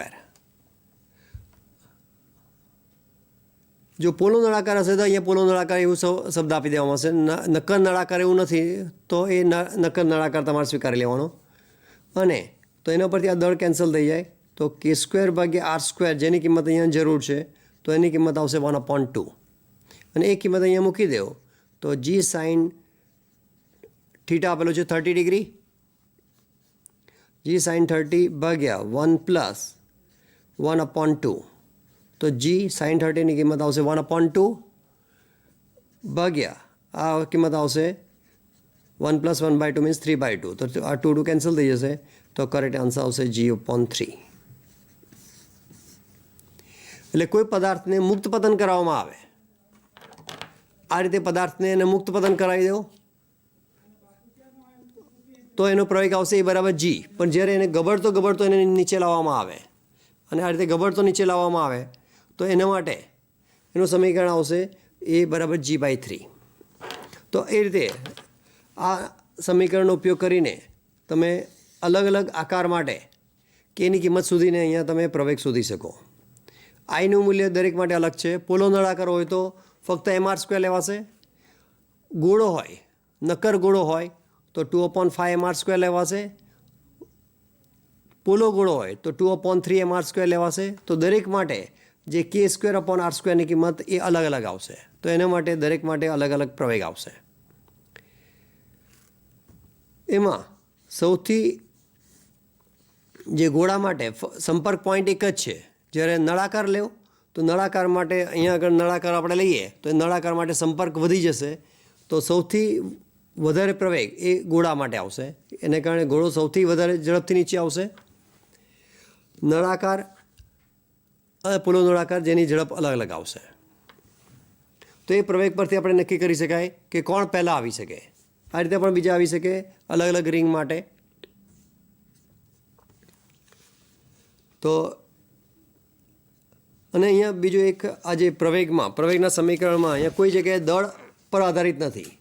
જો પોલો નળાકાર હશે તો અહીંયા પોલો નળાકાર એવું શબ્દ આપી દેવામાં આવશે. નક્કર નળાકાર એવું નથી તો એ નક્કર નળાકાર તમારે સ્વીકારી લેવાનો. અને તો એના પરથી આ દળ કેન્સલ થઈ જાય તો k² ભાગ્યા r², જેની કિંમત અહીંયા જરૂર છે તો એની કિંમત આવશે 1/2. અને એ કિંમત અહીંયા મૂકી દેવો તો g sin θ આપેલું છે 30 ડિગ્રી, g sin 30 ભાગ્યા 1 plus 1/2. તો g sin 30 ની કિંમત આવશે 1/2 ભાગ્યા આ કિંમત આવશે 1 plus 1/2 મીન્સ 3/2. તો આ 2 કેન્સલ થઈ જશે તો કરેક્ટ આન્સર આવશે g/3. એટલે કોઈ પદાર્થને મુક્ત પતન કરવામાં આવે, આ રીતે પદાર્થને એને મુક્ત પતન કરાવી દો તો એનો પ્રવેગ આવશે એ બરાબર g. પણ જ્યારે એને ગબડતો એને નીચે લાવવામાં આવે અને આ રીતે ગબડતો નીચે લાવવામાં આવે તો એના માટે એનું સમીકરણ આવશે એ બરાબર g/3. તો એ રીતે આ સમીકરણનો ઉપયોગ કરીને તમે અલગ અલગ આકાર માટે કેની કિંમત શોધીને અહીંયા તમે પ્રવેગ શોધી શકો. આઈનું મૂલ્ય દરેક માટે અલગ છે. પોલો નળાકાર હોય તો ફક્ત mr² લેવાશે. ગોળો હોય, નક્કર ગોળો હોય તો 2/5 mr² લેવાશે. પોલો ગોળો હોય તો 2/3 mr² લેવાશે. તો દરેક માટે જે k²/r² ની કિંમત એ અલગ અલગ આવશે. તો એના માટે દરેક માટે અલગ અલગ પ્રવેગ આવશે. એમાં સૌથી જે ગોળા માટે સંપર્ક પોઈન્ટ એક જ છે. જ્યારે નળાકાર લેવો તો નળાકાર માટે અહીંયા આગળ નળાકાર આપણે લઈએ તો નળાકાર માટે સંપર્ક વધી જશે. તો સૌથી વધારે પ્રવેગ એ ગોળા માટે આવશે, એને કારણે ગોળો સૌથી વધારે ઝડપથી નીચે આવશે. નળાકાર અને પોલો નળાકાર જેની ઝડપ અલગ અલગ આવશે. તો એ પ્રવેગ પરથી આપણે નક્કી કરી શકાય કે કોણ પહેલાં આવી શકે. આ રીતે પણ બીજા આવી શકે અલગ અલગ રિંગ માટે. તો અને અહીંયા બીજું એક આ જે પ્રવેગના સમીકરણમાં અહીંયા કોઈ જગ્યાએ દળ પર આધારિત નથી.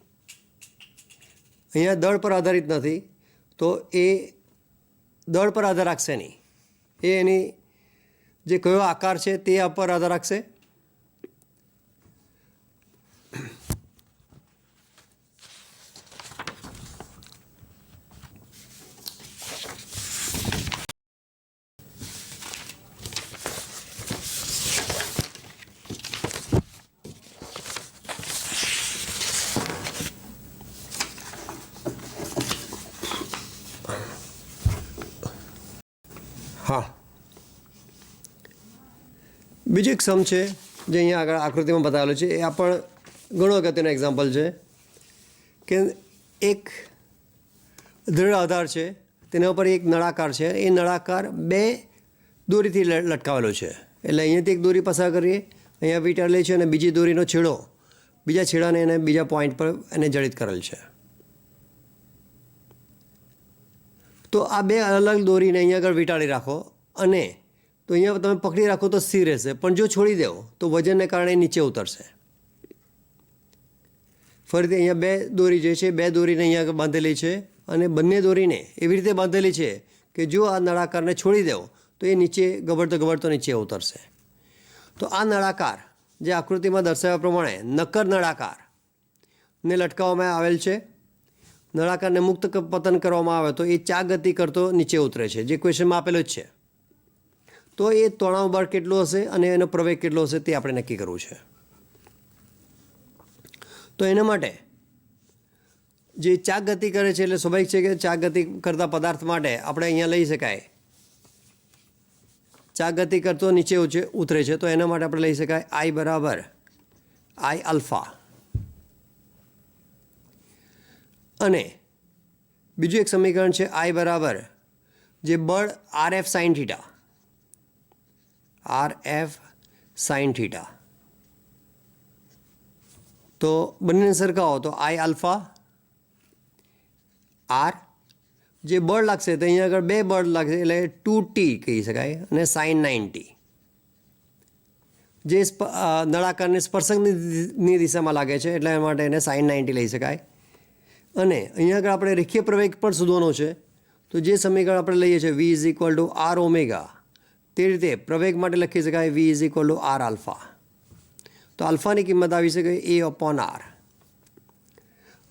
અહીંયા દળ પર આધારિત નથી, તો એ દળ પર આધાર રાખશે નહીં. એ એની જે કયો આકાર છે તે પર આધાર રાખશે. હા, બીજું એક સમ છે જે અહીંયા આગળ આકૃતિમાં બતાવેલો છે. એ આ પણ ઘણો અગત્યનો એક્ઝામ્પલ છે કે એક દૃઢ આધાર છે, તેના ઉપર એક નળાકાર છે. એ નળાકાર બે દોરીથી લટકાવેલો છે. એટલે અહીંયાથી એક દોરી પસાર કરીએ, અહીંયા વીંટાળેલી છે, અને બીજી દોરીનો છેડો બીજા છેડાને એને બીજા પોઈન્ટ પર એને જડિત કરેલ છે. તો આ બે અલગ દોરીને અહીંયા આગળ વીંટાળી રાખો, અને તો અહીંયા તમે પકડી રાખો તો સ્થિર રહેશે, પણ જો છોડી દો તો વજનને કારણે નીચે ઉતરશે. ફરીથી અહીંયા બે દોરી જે છે, બે દોરીને અહીંયા બાંધેલી છે, અને બંને દોરીને એવી રીતે બાંધેલી છે કે જો આ નળાકારને છોડી દો તો એ નીચે ગબડતો નીચે ઉતરશે. તો આ નળાકાર જે આકૃતિમાં દર્શાવ્યા પ્રમાણે નક્કર નળાકારને લટકાવવામાં આવેલ છે. નળાકારને મુક્ત પતન કરવામાં આવે તો એ ચા ગતિ કરતો નીચે ઉતરે છે, જે ક્વેશ્ચનમાં આપેલો જ છે. તો એ તણાવ બળ કેટલું હશે અને એનો પ્રવેગ કેટલો હશે તે આપણે નક્કી કરવું છે. તો એના માટે જે ચા ગતિ કરે છે, એટલે સ્વાભાવિક છે કે ચા ગતિ કરતા પદાર્થ માટે આપણે અહીંયા લઈ શકાય ચા ગતિ કરતો નીચે ઉતરે છે, તો એના માટે આપણે લઈ શકાય I બરાબર I આલ્ફા. અને બીજું એક સમીકરણ છે I બરાબર જે બળ RF sine theta, RF sine theta. તો બંનેને સરખાવો તો I આલ્ફા R, જે બળ લાગશે તો અહીંયા આગળ બે બળ લાગશે એટલે 2T કહી શકાય, અને સાઇન 90 જે નળાકારને સ્પર્શકની દિશામાં લાગે છે, એટલે એ માટે એને સાઇન 90 લઈ શકાય. અને અહીંયા આગળ આપણે રેખીય પ્રવેગ પણ શોધવાનો છે. તો જે સમીકરણ આપણે લઈએ છીએ V is equal to R omega, તે રીતે પ્રવેગ માટે લખી શકાય V is equal to R alpha. તો આલ્ફાની કિંમત આવી શકે A/R.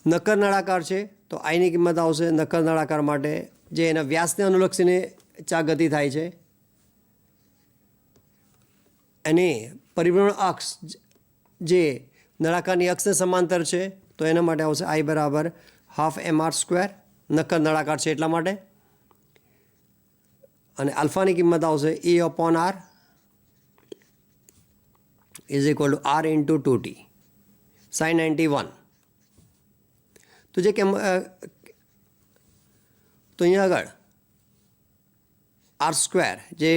નક્કર નળાકાર છે તો આઈની કિંમત આવશે નક્કર નળાકાર માટે, જે એના વ્યાસને અનુલક્ષીને ચા ગતિ થાય છે. અને પરિભ્રમણ અક્ષ જે નળાકારની અક્ષને સમાંતર છે, તો એના માટે આવશે I બરાબર હાફ mr², નક્કર નળાકાર છે એટલા માટે. અને આલ્ફાની કિંમત આવશે A/R is equal to R into 2T sine 91. તો જે તો અહીંયા આગળ R² જે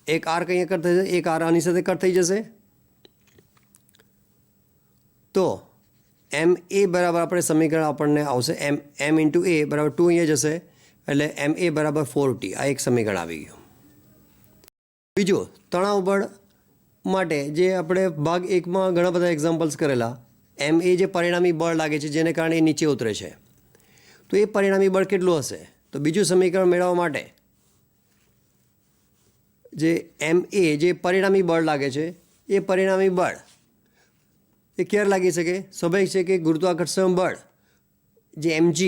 એક R કંઈ કટ થઈ જશે, એક R આની સાથે કટ થઈ જશે. તો MA બરાબર આપણે સમીકરણ આપણને આવશે M ઇન્ટુ A બરાબર 2 અહીંયા જશે, એટલે MA બરાબર 4T. આ એક સમીકરણ આવી ગયું. બીજું તણાવ બળ માટે જે આપણે ભાગ 1માં ઘણા બધા એક્ઝામ્પલ્સ કરેલા, MA જે પરિણામી બળ લાગે છે જેને કારણે એ નીચે ઉતરે છે, તો એ પરિણામી બળ કેટલું હશે? તો બીજું સમીકરણ મેળવવા માટે જે MA જે પરિણામી બળ લાગે છે, એ પરિણામી બળ એ ક્યારે લાગી શકે? સ્વાભાવિક છે કે ગુરુત્વાકર્ષણ બળ જે mg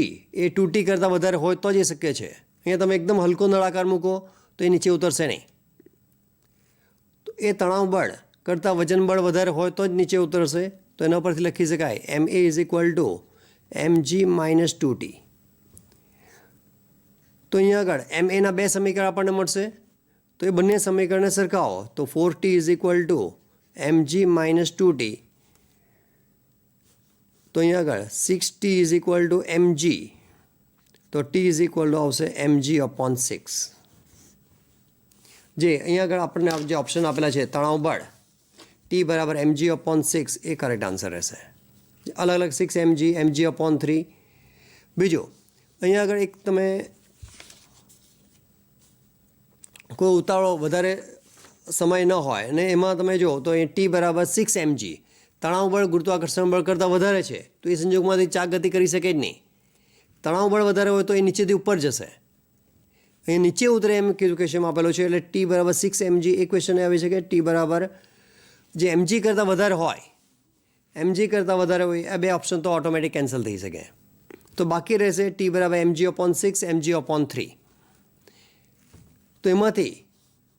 એ 2T કરતાં વધારે હોય તો જ એ શક્ય છે. અહીંયા તમે એકદમ હલકો નળાકાર મૂકો તો એ નીચે ઉતરશે નહીં. તો એ તણાવ બળ કરતાં વજન બળ વધારે હોય તો જ નીચે ઉતરશે. તો એના પરથી લખી શકાય MA is equal two mg minus 2T. તો અહીંયા આગળ MAના બે સમીકરણ આપણને મળશે, તો એ બંને સમીકરણને સરખાવો તો 4T is equal two mg minus 2T. તો અહીંયા આગળ 6t is equal two mg, તો t ઇઝ ઇક્વલ ટુ આવશે mg/6. જે અહીંયા આગળ આપણને જે ઓપ્શન આપેલા છે તણાવ બળ t બરાબર mg/6 એ કરેક્ટ આન્સર રહેશે. અલગ અલગ 6 mg, mg/3. બીજું અહીંયા આગળ એક તમે કોઈ ઉતાવળો વધારે સમય ન હોય અને એમાં તમે જુઓ તો એ t બરાબર 6 mg, તણાવ બળ ગુરુત્વાકર્ષણ બળ કરતાં વધારે છે, તો એ સંજોગમાંથી ચાક ગતિ કરી શકે જ નહીં. તણાવ બળ વધારે હોય તો એ નીચેથી ઉપર જશે, એ નીચે ઉતરે એમ ક્વેશ્ચનમાં આપેલો છે. એટલે t બરાબર 6 mg એ ક્વેશ્ચન આવી શકે. t બરાબર જે mg કરતાં વધારે હોય, mg કરતાં વધારે હોય, આ બે ઓપ્શન તો ઓટોમેટિક કેન્સલ થઈ શકે. તો બાકી રહેશે t બરાબર mg/6, mg/3. તો એમાંથી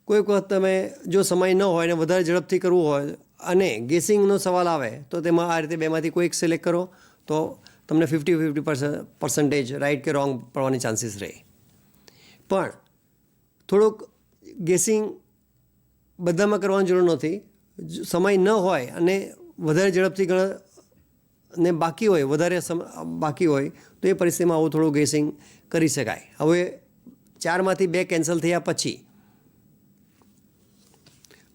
કોઈક વખત તમે જો સમય ન હોય ને વધારે ઝડપથી કરવું હોય અને ગેસિંગનો સવાલ આવે તો તેમાં આ રીતે બેમાંથી કોઈક સિલેક્ટ કરો તો તમને 50% રાઈટ કે રોંગ પડવાની ચાન્સીસ રહે. પણ થોડુંક ગેસિંગ બધામાં કરવાની જરૂર નથી. સમય ન હોય અને વધારે ઝડપથી ને બાકી હોય, વધારે બાકી હોય તો એ પરિસ્થિતિમાં આવું થોડું ગેસિંગ કરી શકાય. હવે 4માંથી 2 કેન્સલ થયા પછી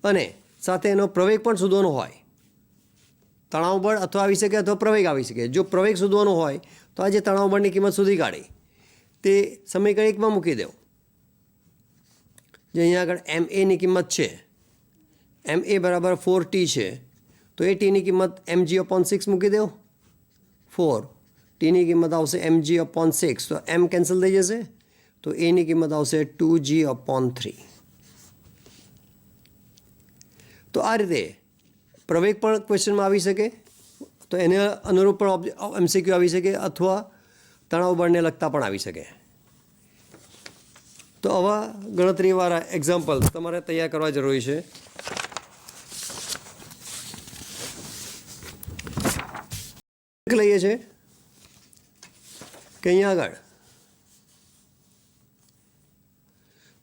અને સાથે એનો પ્રવેગ પણ શોધવાનો હોય. તણાવ બળ અથવા આવી શકે અથવા પ્રવેગ આવી શકે. જો પ્રવેગ શોધવાનો હોય તો આ જે તણાવ બળની કિંમત શોધી કાઢી તે સમીકરણ 1માં મૂકી દો. જે અહીંયા આગળ MAની કિંમત છે, MA બરાબર 4t છે, તો એ tની કિંમત mg/6 મૂકી દો. 4 tની કિંમત આવશે mg/6, તો m કેન્સલ થઈ જશે, તો એની કિંમત આવશે 2g/3. તો આ રીતે પ્રવેગ પણ ક્વેશ્ચનમાં આવી શકે, તો એને અનુરૂપ પણ MCQ આવી શકે અથવા તણાવ બળને લગતા પણ આવી શકે. તો આવા ગણતરીવાળા એક્ઝામ્પલ તમારે તૈયાર કરવા જરૂરી છે. લઈએ છે કે અહીંયા આગળ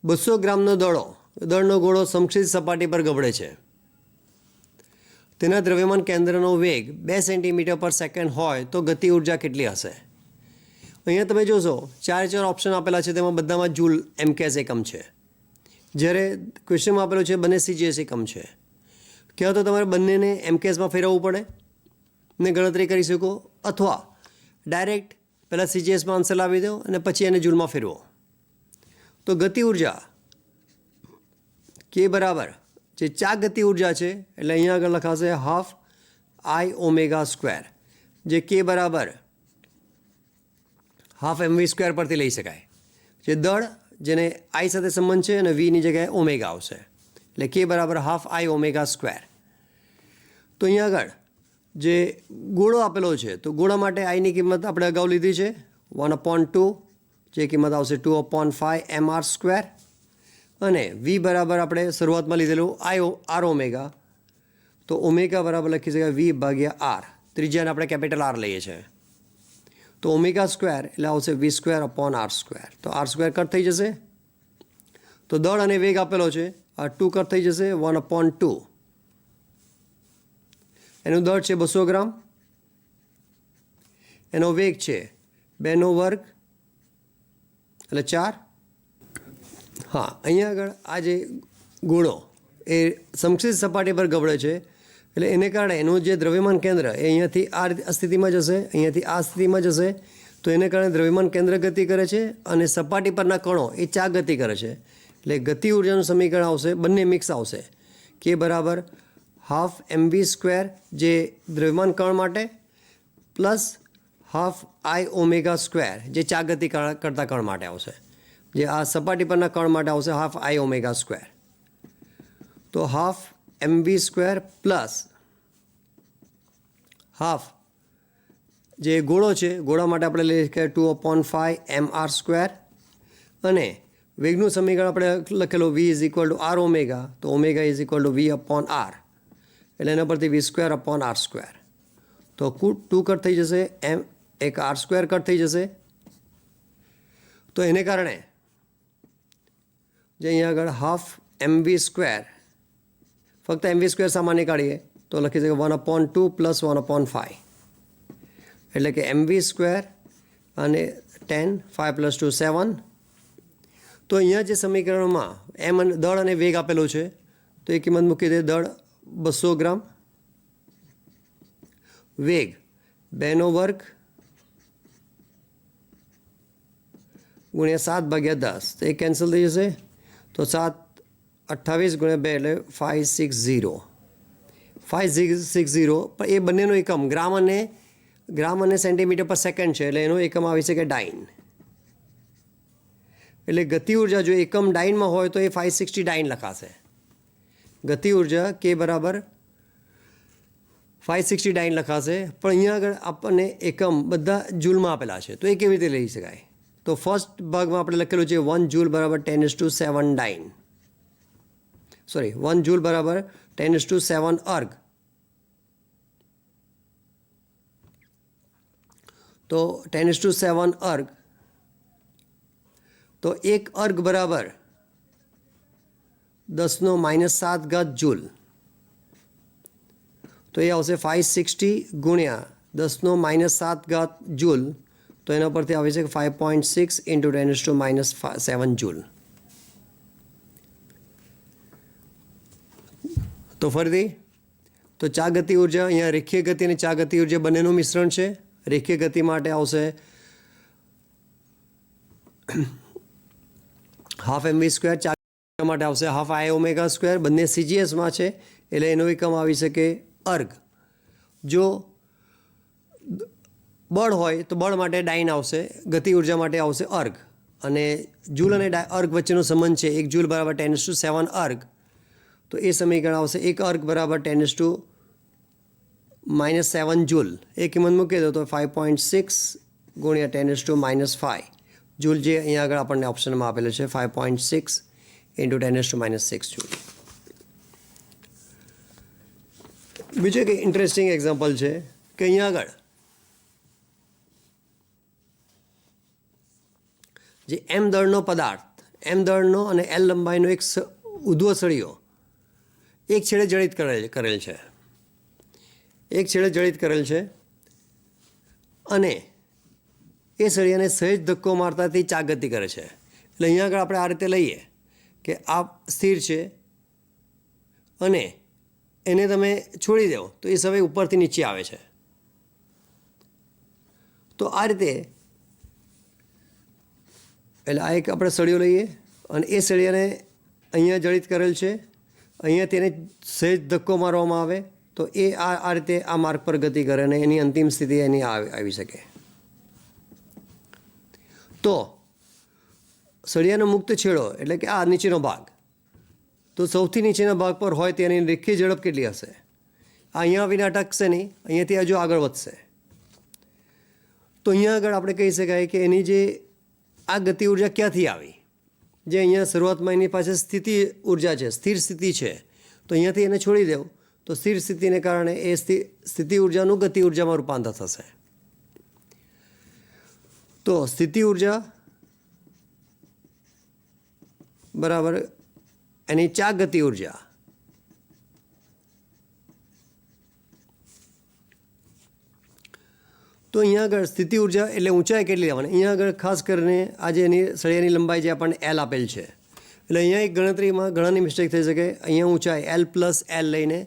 200 ગ્રામનો દળનો ગોળો સમક્ષિત સપાટી પર ગબડે છે. તેના દ્રવ્યમાન કેન્દ્રનો વેગ 2 સેન્ટીમીટર/સેકન્ડ હોય તો ગતિ ઉર્જા કેટલી હશે? અહીંયા તમે જોશો 4 ઓપ્શન આપેલા છે, તેમાં બધામાં જૂલ MKS એકમ છે, જ્યારે ક્વેશ્ચનમાં આપેલો છે બંને CGS એકમ છે. ક્યાં તો તમારે બંનેને MKSમાં ફેરવવું પડે ને ગણતરી કરી શકો, અથવા ડાયરેક્ટ પહેલાં CGSમાં આન્સર લાવી દો અને પછી એને જૂલમાં ફેરવો. તો ગતિ ઉર્જા K બરાબર જે ચાક ગતિ ઉર્જા છે એટલે અહીંયા આગળ લખાશે ½I⍵², જે K બરાબર ½mv² પરથી લઈ શકાય. જે દળ જેને I સાથે સંબંધ છે અને Vની જગ્યાએ ઓમેગા આવશે, એટલે K બરાબર ½I⍵². તો અહીંયા આગળ જે ગોળો આપેલો છે તો ગોળા માટે આઈની કિંમત આપણે અગાઉ લીધી છે 1/2, જે કિંમત આવશે 2/5mr², અને V બરાબર આપણે શરૂઆતમાં લીધેલું R ઓમેગા, તો ઓમેગા બરાબર લખી શકાય V/R. ત્રિજ્યાને આપણે કેપિટલ R લઈએ છીએ, તો ω² એટલે આવશે V²/R². તો R² કટ થઈ જશે, તો દળ અને વેગ આપેલો છે, આ 2 કટ થઈ જશે, 1/2. એનું દળ છે 200 ગ્રામ, એનો વેગ છે 2² એટલે 4. હા, અહીંયા આગળ આ જે ગોળો એ સમક્ષિત સપાટી પર ગબડે છે, એટલે એને કારણે એનું જે દ્રવ્યમાન કેન્દ્ર એ અહીંયાથી આ સ્થિતિમાં જશે, અહીંયાથી આ સ્થિતિમાં જશે, તો એને કારણે દ્રવ્યમાન કેન્દ્ર ગતિ કરે છે અને સપાટી પરના કણો એ ચાક ગતિ કરે છે. એટલે ગતિ ઉર્જાનું સમીકરણ આવશે, બંને મિક્સ આવશે, K બરાબર ½mv², જે દ્રવ્યમાન કણ માટે, પ્લસ ½I⍵², જે ચાક ગતિ કરતા કણ માટે આવશે, જે આ સપાટી પરના કણ માટે આવશે ½I⍵². તો ½mv² પ્લસ હાફ જે ગોળો છે, ગોળા માટે આપણે લઈએ કે 2/5mr², અને વેગનું સમીકરણ આપણે લખેલું V = R⍵, તો ω V/R, એટલે એના પરથી V²/R². તો 2 કટ થઈ જશે, એક R² કટ થઈ જશે. તો એને કારણે જે અહીંયા આગળ ½mv², ફક્ત mv² સામાન્ય કાઢીએ તો લખી શકીએ 1/2 + 1/5. એટલે કે mv² અને 10 5 + 2 7. તો અહીંયા જે સમીકરણમાં એમ અને દળ અને વેગ આપેલો છે તો એ કિંમત મૂકી દે. દળ 200 ગ્રામ, વેગ 2² ગુણ્યા 7/10. તો એ કેન્સલ થઈ જશે. તો 7 28 ગુણ્યા 2 એટલે 560. 560 પણ એ બંનેનો એકમ ગ્રામ અને સેન્ટીમીટર પર સેકન્ડ છે એટલે એનો એકમ આવી શકે ડાઇન. એટલે ગતિ ઉર્જા જો એકમ ડાઇનમાં હોય તો એ 560 ડાઇન લખાશે. ગતિ ઉર્જા કે બરાબર 560 ડાઇન લખાશે. પણ અહીંયા આગળ આપણને એકમ બધા જૂલમાં આપેલા છે તો એ કેવી રીતે લઈ શકાય? તો ફર્સ્ટ ભાગમાં આપણે લખેલું છે 1 જૂલ બરાબર 10⁷ ડાઇન. સોરી 1 જૂલ બરાબર 10⁷ અર્ગ. તો 10⁷ અર્ગ, તો એક અર્ગ બરાબર 10⁻⁷ જૂલ. તો એ આવશે 560 ગુણ્યા 10⁻⁷ જૂલ. તો એના પરથી આવે છે 5.6 × 10⁻⁷ જૂલ. તો ફરીથી તો ચા ગતિ ઉર્જા અહીંયા રેખીય ગતિ અને ચા ગતિ ઉર્જા બંનેનું મિશ્રણ છે. રેખીય ગતિ માટે આવશે ½ mv², ચા માટે આવશે ½ Iω². બંને CGSમાં છે એટલે એનો એકમ આવી શકે અર્ગ. જો બળ હોય તો બળ માટે ડાઇન આવશે, ગતિ ઉર્જા માટે આવશે અર્ગ. અને જૂલ અને અર્ગ વચ્ચેનો સંબંધ છે 1 જૂલ બરાબર 10⁷ અર્ગ. તો એ સમીકરણ આવશે 1 અર્ગ બરાબર 10⁻⁷ જૂલ. એ કિંમત મૂકી દો તો 5.6 ગુણ્યા 10⁻⁵ જૂલ, જે અહીંયા આગળ આપણને ઓપ્શનમાં આપેલું છે 5.6 × 10⁻⁶ જૂલ. બીજું એક ઇન્ટરેસ્ટિંગ એક્ઝામ્પલ છે કે અહીંયા આગળ જે એમ દળનો પદાર્થ, એમ દળનો અને એલ લંબાઈનો એક ઊંધો સળિયો એક છેડે જડિત કરેલ છે. એક છેડે જડિત કરેલ છે અને એ સળિયાને સહેજ ધક્કો મારતાથી ચાક ગતિ કરે છે. એટલે અહીંયા આગળ આપણે આ રીતે લઈએ કે આ સ્થિર છે અને એને તમે છોડી દો તો એ સમય ઉપરથી નીચે આવે છે. તો આ રીતે એટલે આ એક આપણે સળિયો લઈએ અને એ સળિયાને અહીંયા જડિત કરેલ છે, અહીંયા તેને સહેજ ધક્કો મારવામાં આવે તો એ આ રીતે આ માર્ગ પર ગતિ કરે અને એની અંતિમ સ્થિતિ એની આવી શકે. તો સળિયાનો મુક્ત છેડો એટલે કે આ નીચેનો ભાગ, તો સૌથી નીચેના ભાગ પર હોય તેની રેખીય ઝડપ કેટલી હશે? અહીંયા આવીને અટકશે નહીં, અહીંયાથી હજુ આગળ વધશે. તો અહીંયા આગળ આપણે કહી શકાય કે એની જે આ ગતિ ઉર્જા ક્યાંથી આવી? જે અહીંયા શરૂઆતમાં એની પાસે સ્થિતિ ઉર્જા છે, સ્થિર સ્થિતિ છે, તો અહીંયાથી એને છોડી દેવ તો સ્થિર સ્થિતિને કારણે એ સ્થિતિ ઉર્જાનું ગતિ ઉર્જામાં રૂપાંતર થશે. તો સ્થિતિ ઉર્જા બરાબર એની ચા ગતિ ઉર્જા. તો અહીંયા આગળ સ્થિતિ ઉર્જા એટલે ઊંચાઈ કેટલી લેવાની? અહીંયા આગળ ખાસ કરીને આજે એની સળિયાની લંબાઈ જે આપણને એલ આપેલ છે એટલે અહીંયા એક ગણતરીમાં ઘણાની મિસ્ટેક થઈ શકે. અહીંયા ઊંચાઈ L+L લઈને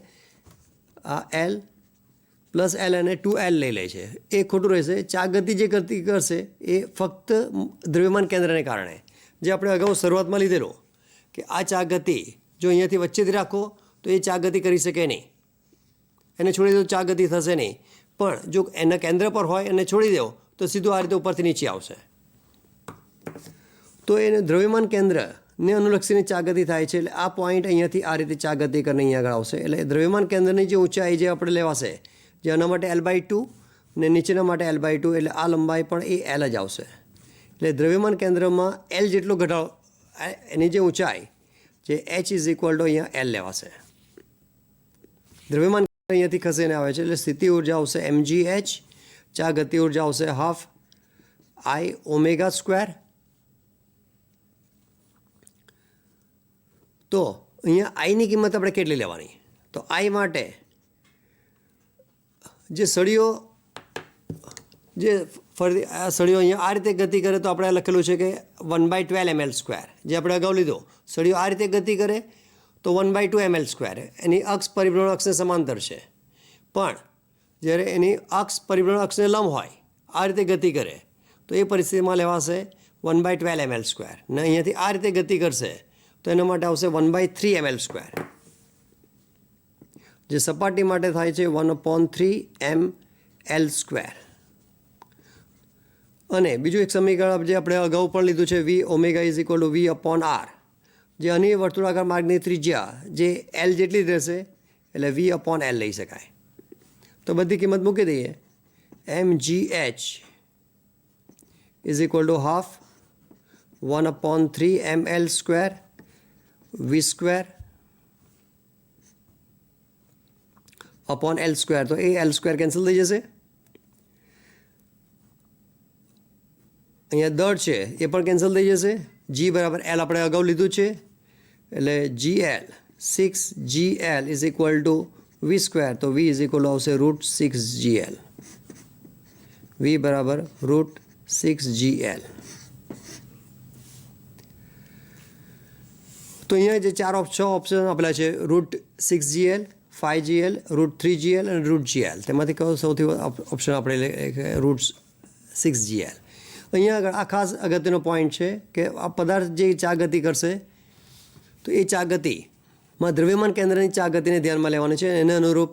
આ L+L અને 2L લઈ લે છે, એ ખોટું રહેશે. ચા ગતિ જે કરશે એ ફક્ત દ્રવ્યમાન કેન્દ્રને કારણે, જે આપણે અગાઉ શરૂઆતમાં લીધેલો કે આ ચા ગતિ જો અહીંયાથી વચ્ચેથી રાખો તો એ ચા ગતિ કરી શકે નહીં, એને છોડી દો ચા ગતિ થશે નહીં. પણ જો એના કેન્દ્ર પર હોય અને છોડી દો તો સીધું આ રીતે ઉપરથી નીચે આવશે. તો એને દ્રવ્યમાન કેન્દ્રને અનુલક્ષીને ચા ગતિ થાય છે. એટલે આ પોઈન્ટ અહીંયાથી આ રીતે ચા ગતિ કરીને અહીંયા આગળ આવશે. એટલે દ્રવ્યમાન કેન્દ્રની જે ઊંચાઈ જે આપણે લેવાશે, જે આના માટે L/2 ને નીચેના માટે L/2, એટલે આ લંબાઈ પણ એ L જ આવશે. એટલે દ્રવ્યમાન કેન્દ્રમાં L જેટલો ઘટાડો, એની જે ઊંચાઈ જે H અહીંયા L લેવાશે. દ્રવ્યમાન અહીંયાથી ખસીને આવે છે એટલે સ્થિતિ ઉર્જા આવશે mgh, ચા ગતિ ઉર્જા આવશે ½Iω². તો અહીંયા આઈની કિંમત આપણે કેટલી લેવાની? તો આઈ માટે જે સળિયો જે ફરી આ સળિયો અહીંયા આ રીતે ગતિ કરે તો આપણે લખેલું છે કે 1/12 ml², જે આપણે અગાઉ લીધો. સળિયો આ રીતે ગતિ કરે તો 1/2 ml², એની અક્ષ પરિભ્રમણ અક્ષને સમાંતર છે. પણ જ્યારે એની અક્ષ પરિભ્રમણ અક્ષને લંબ હોય, આ રીતે ગતિ કરે તો એ પરિસ્થિતિમાં લેવાશે 1/12 ml². ને અહીંયાથી આ રીતે ગતિ કરશે તો એના માટે આવશે 1/3 ml², જે સપાટી માટે થાય છે 1/3 ml². અને બીજું એક સમીકરણ જે આપણે અગાઉ પણ લીધું છે, V ω = V/R, જે આની વર્તુળાકાર માર્ગની ત્રિજ્યા જે L જેટલી જ રહેશે, એટલે V/L લઈ શકાય. તો બધી કિંમત મૂકી દઈએ. mgh = ½ 1/3 ml² V² L². તો એ L² કેન્સલ થઈ જશે. અહીંયા દળ છે એ પણ કેન્સલ થઈ જશે. G = L આપણે અગાઉ લીધું છે, એટલે GL 6GL = V². તો V આવશે √6GL. V √6GL. તો અહીંયા જે 6 ઓપ્શન આપેલા છે, √6GL, 5GL, √3GL અને √GL, તેમાંથી કયો સૌથી ઓપ્શન આપણે √6GL. અહીંયા આગળ આ ખાસ અગત્યનો પોઈન્ટ છે કે આ પદાર્થ જે ચા ગતિ કરશે તો એ ચા ગતિમાં દ્રવ્યમાન કેન્દ્રની ચા ગતિને ધ્યાનમાં લેવાની છે. એને અનુરૂપ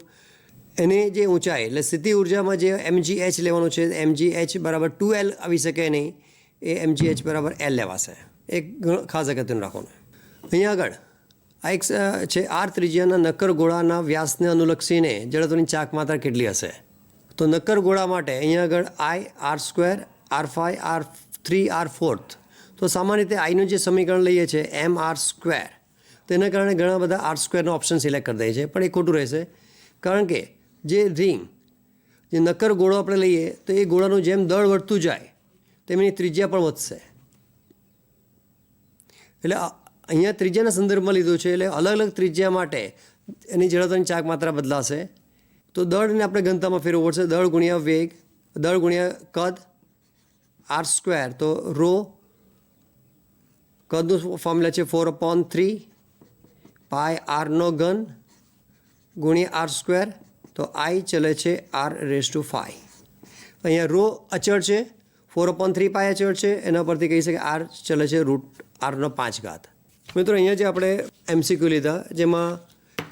એની જે ઊંચાઈ એટલે સ્થિતિ ઉર્જામાં જે mgh લેવાનું છે, mgh = 2L આવી શકે નહીં, એ mgh = L લેવાશે. એક ખાસ અગત્યનું રાખવાનું. અહીંયા આગળ આ એક છે, R ત્રિજ્યાના નક્કર ગોળાના વ્યાસને અનુલક્ષીને જડત્વની ચાક માત્રા કેટલી હશે. તો નક્કર ગોળા માટે અહીંયા આગળ I, R², R5, R3, R4. તો સામાન્ય રીતે આઈનું જે સમીકરણ લઈએ છીએ mr², તેના કારણે ઘણા બધા R²નો ઓપ્શન સિલેક્ટ કરી દઈએ છીએ, પણ એ ખોટું રહેશે. કારણ કે જે રિંગ, જે નક્કર ગોળો આપણે લઈએ તો એ ગોળાનું જેમ દળ વધતું જાય તેમ એની ત્રિજ્યા પણ વધશે. એટલે અહીંયા ત્રિજ્યાના સંદર્ભમાં લીધું છે, એટલે અલગ અલગ ત્રિજ્યા માટે એની જડત્વની ચાક માત્રા બદલાશે. તો દળને આપણે ઘનતામાં ફેરવવું પડશે. દળ ગુણ્યા વેગ, દળ ગુણ્યા કદ, R². તો રો કદનું ફોર્મ્યુલા છે 4/3 πr3 ગુણ્યા R². તો I ચલે છે R⁵. અહીંયા રો અચળ છે, 4/3 π અચળ છે, એના પરથી કહી શકાય R ચલે છે √R⁵. મિત્રો, અહીંયા જે આપણે MCQ લીધા, જેમાં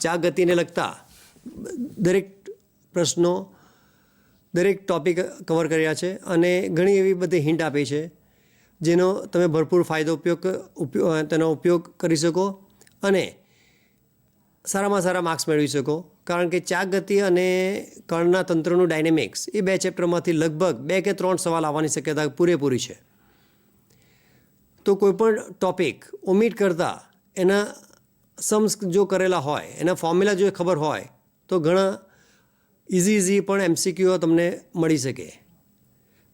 ચા ગતિને લગતા દરેક પ્રશ્નો, દરેક ટૉપિક કવર કર્યા છે અને ઘણી એવી બધી હિન્ટ આપી છે, જેનો તમે ભરપૂર ફાયદો તેનો ઉપયોગ કરી શકો અને સારામાં સારા માર્ક્સ મેળવી શકો. કારણ કે ચાક ગતિ અને કણના તંત્રનું ડાયનેમિક્સ એ 2 ચેપ્ટરમાંથી લગભગ 2 કે 3 સવાલ આવવાની શક્યતા પૂરેપૂરી છે. તો કોઈપણ ટૉપિક ઓમિટ કરતાં એના सम्स जो करेला होय एना फॉर्म्युला जो खबर होय तो घणा इजी पण MCQ तमने मळी सके।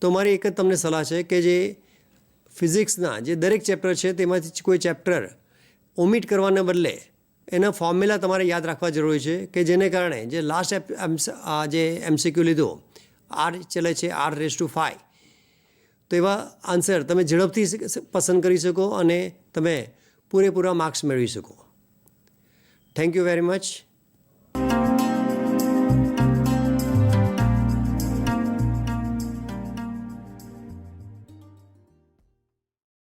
तो मारी एक ज तमने सलाह है कि जे फिजिक्सना जे दरेक चेप्टर है तेमांथी कोई चेप्टर ओमिट करवाने बदले एना फॉर्म्युला तमारे याद रखवा जरूरी है कि जेने कारणे जे लास्ट जे MCQ लीधो R चले छे R⁵ तो एवा आंसर तमे झड़पथी पसंद करी सको अने तमे पूरेपूरा मार्क्स मेळवी सको। Thank you very much.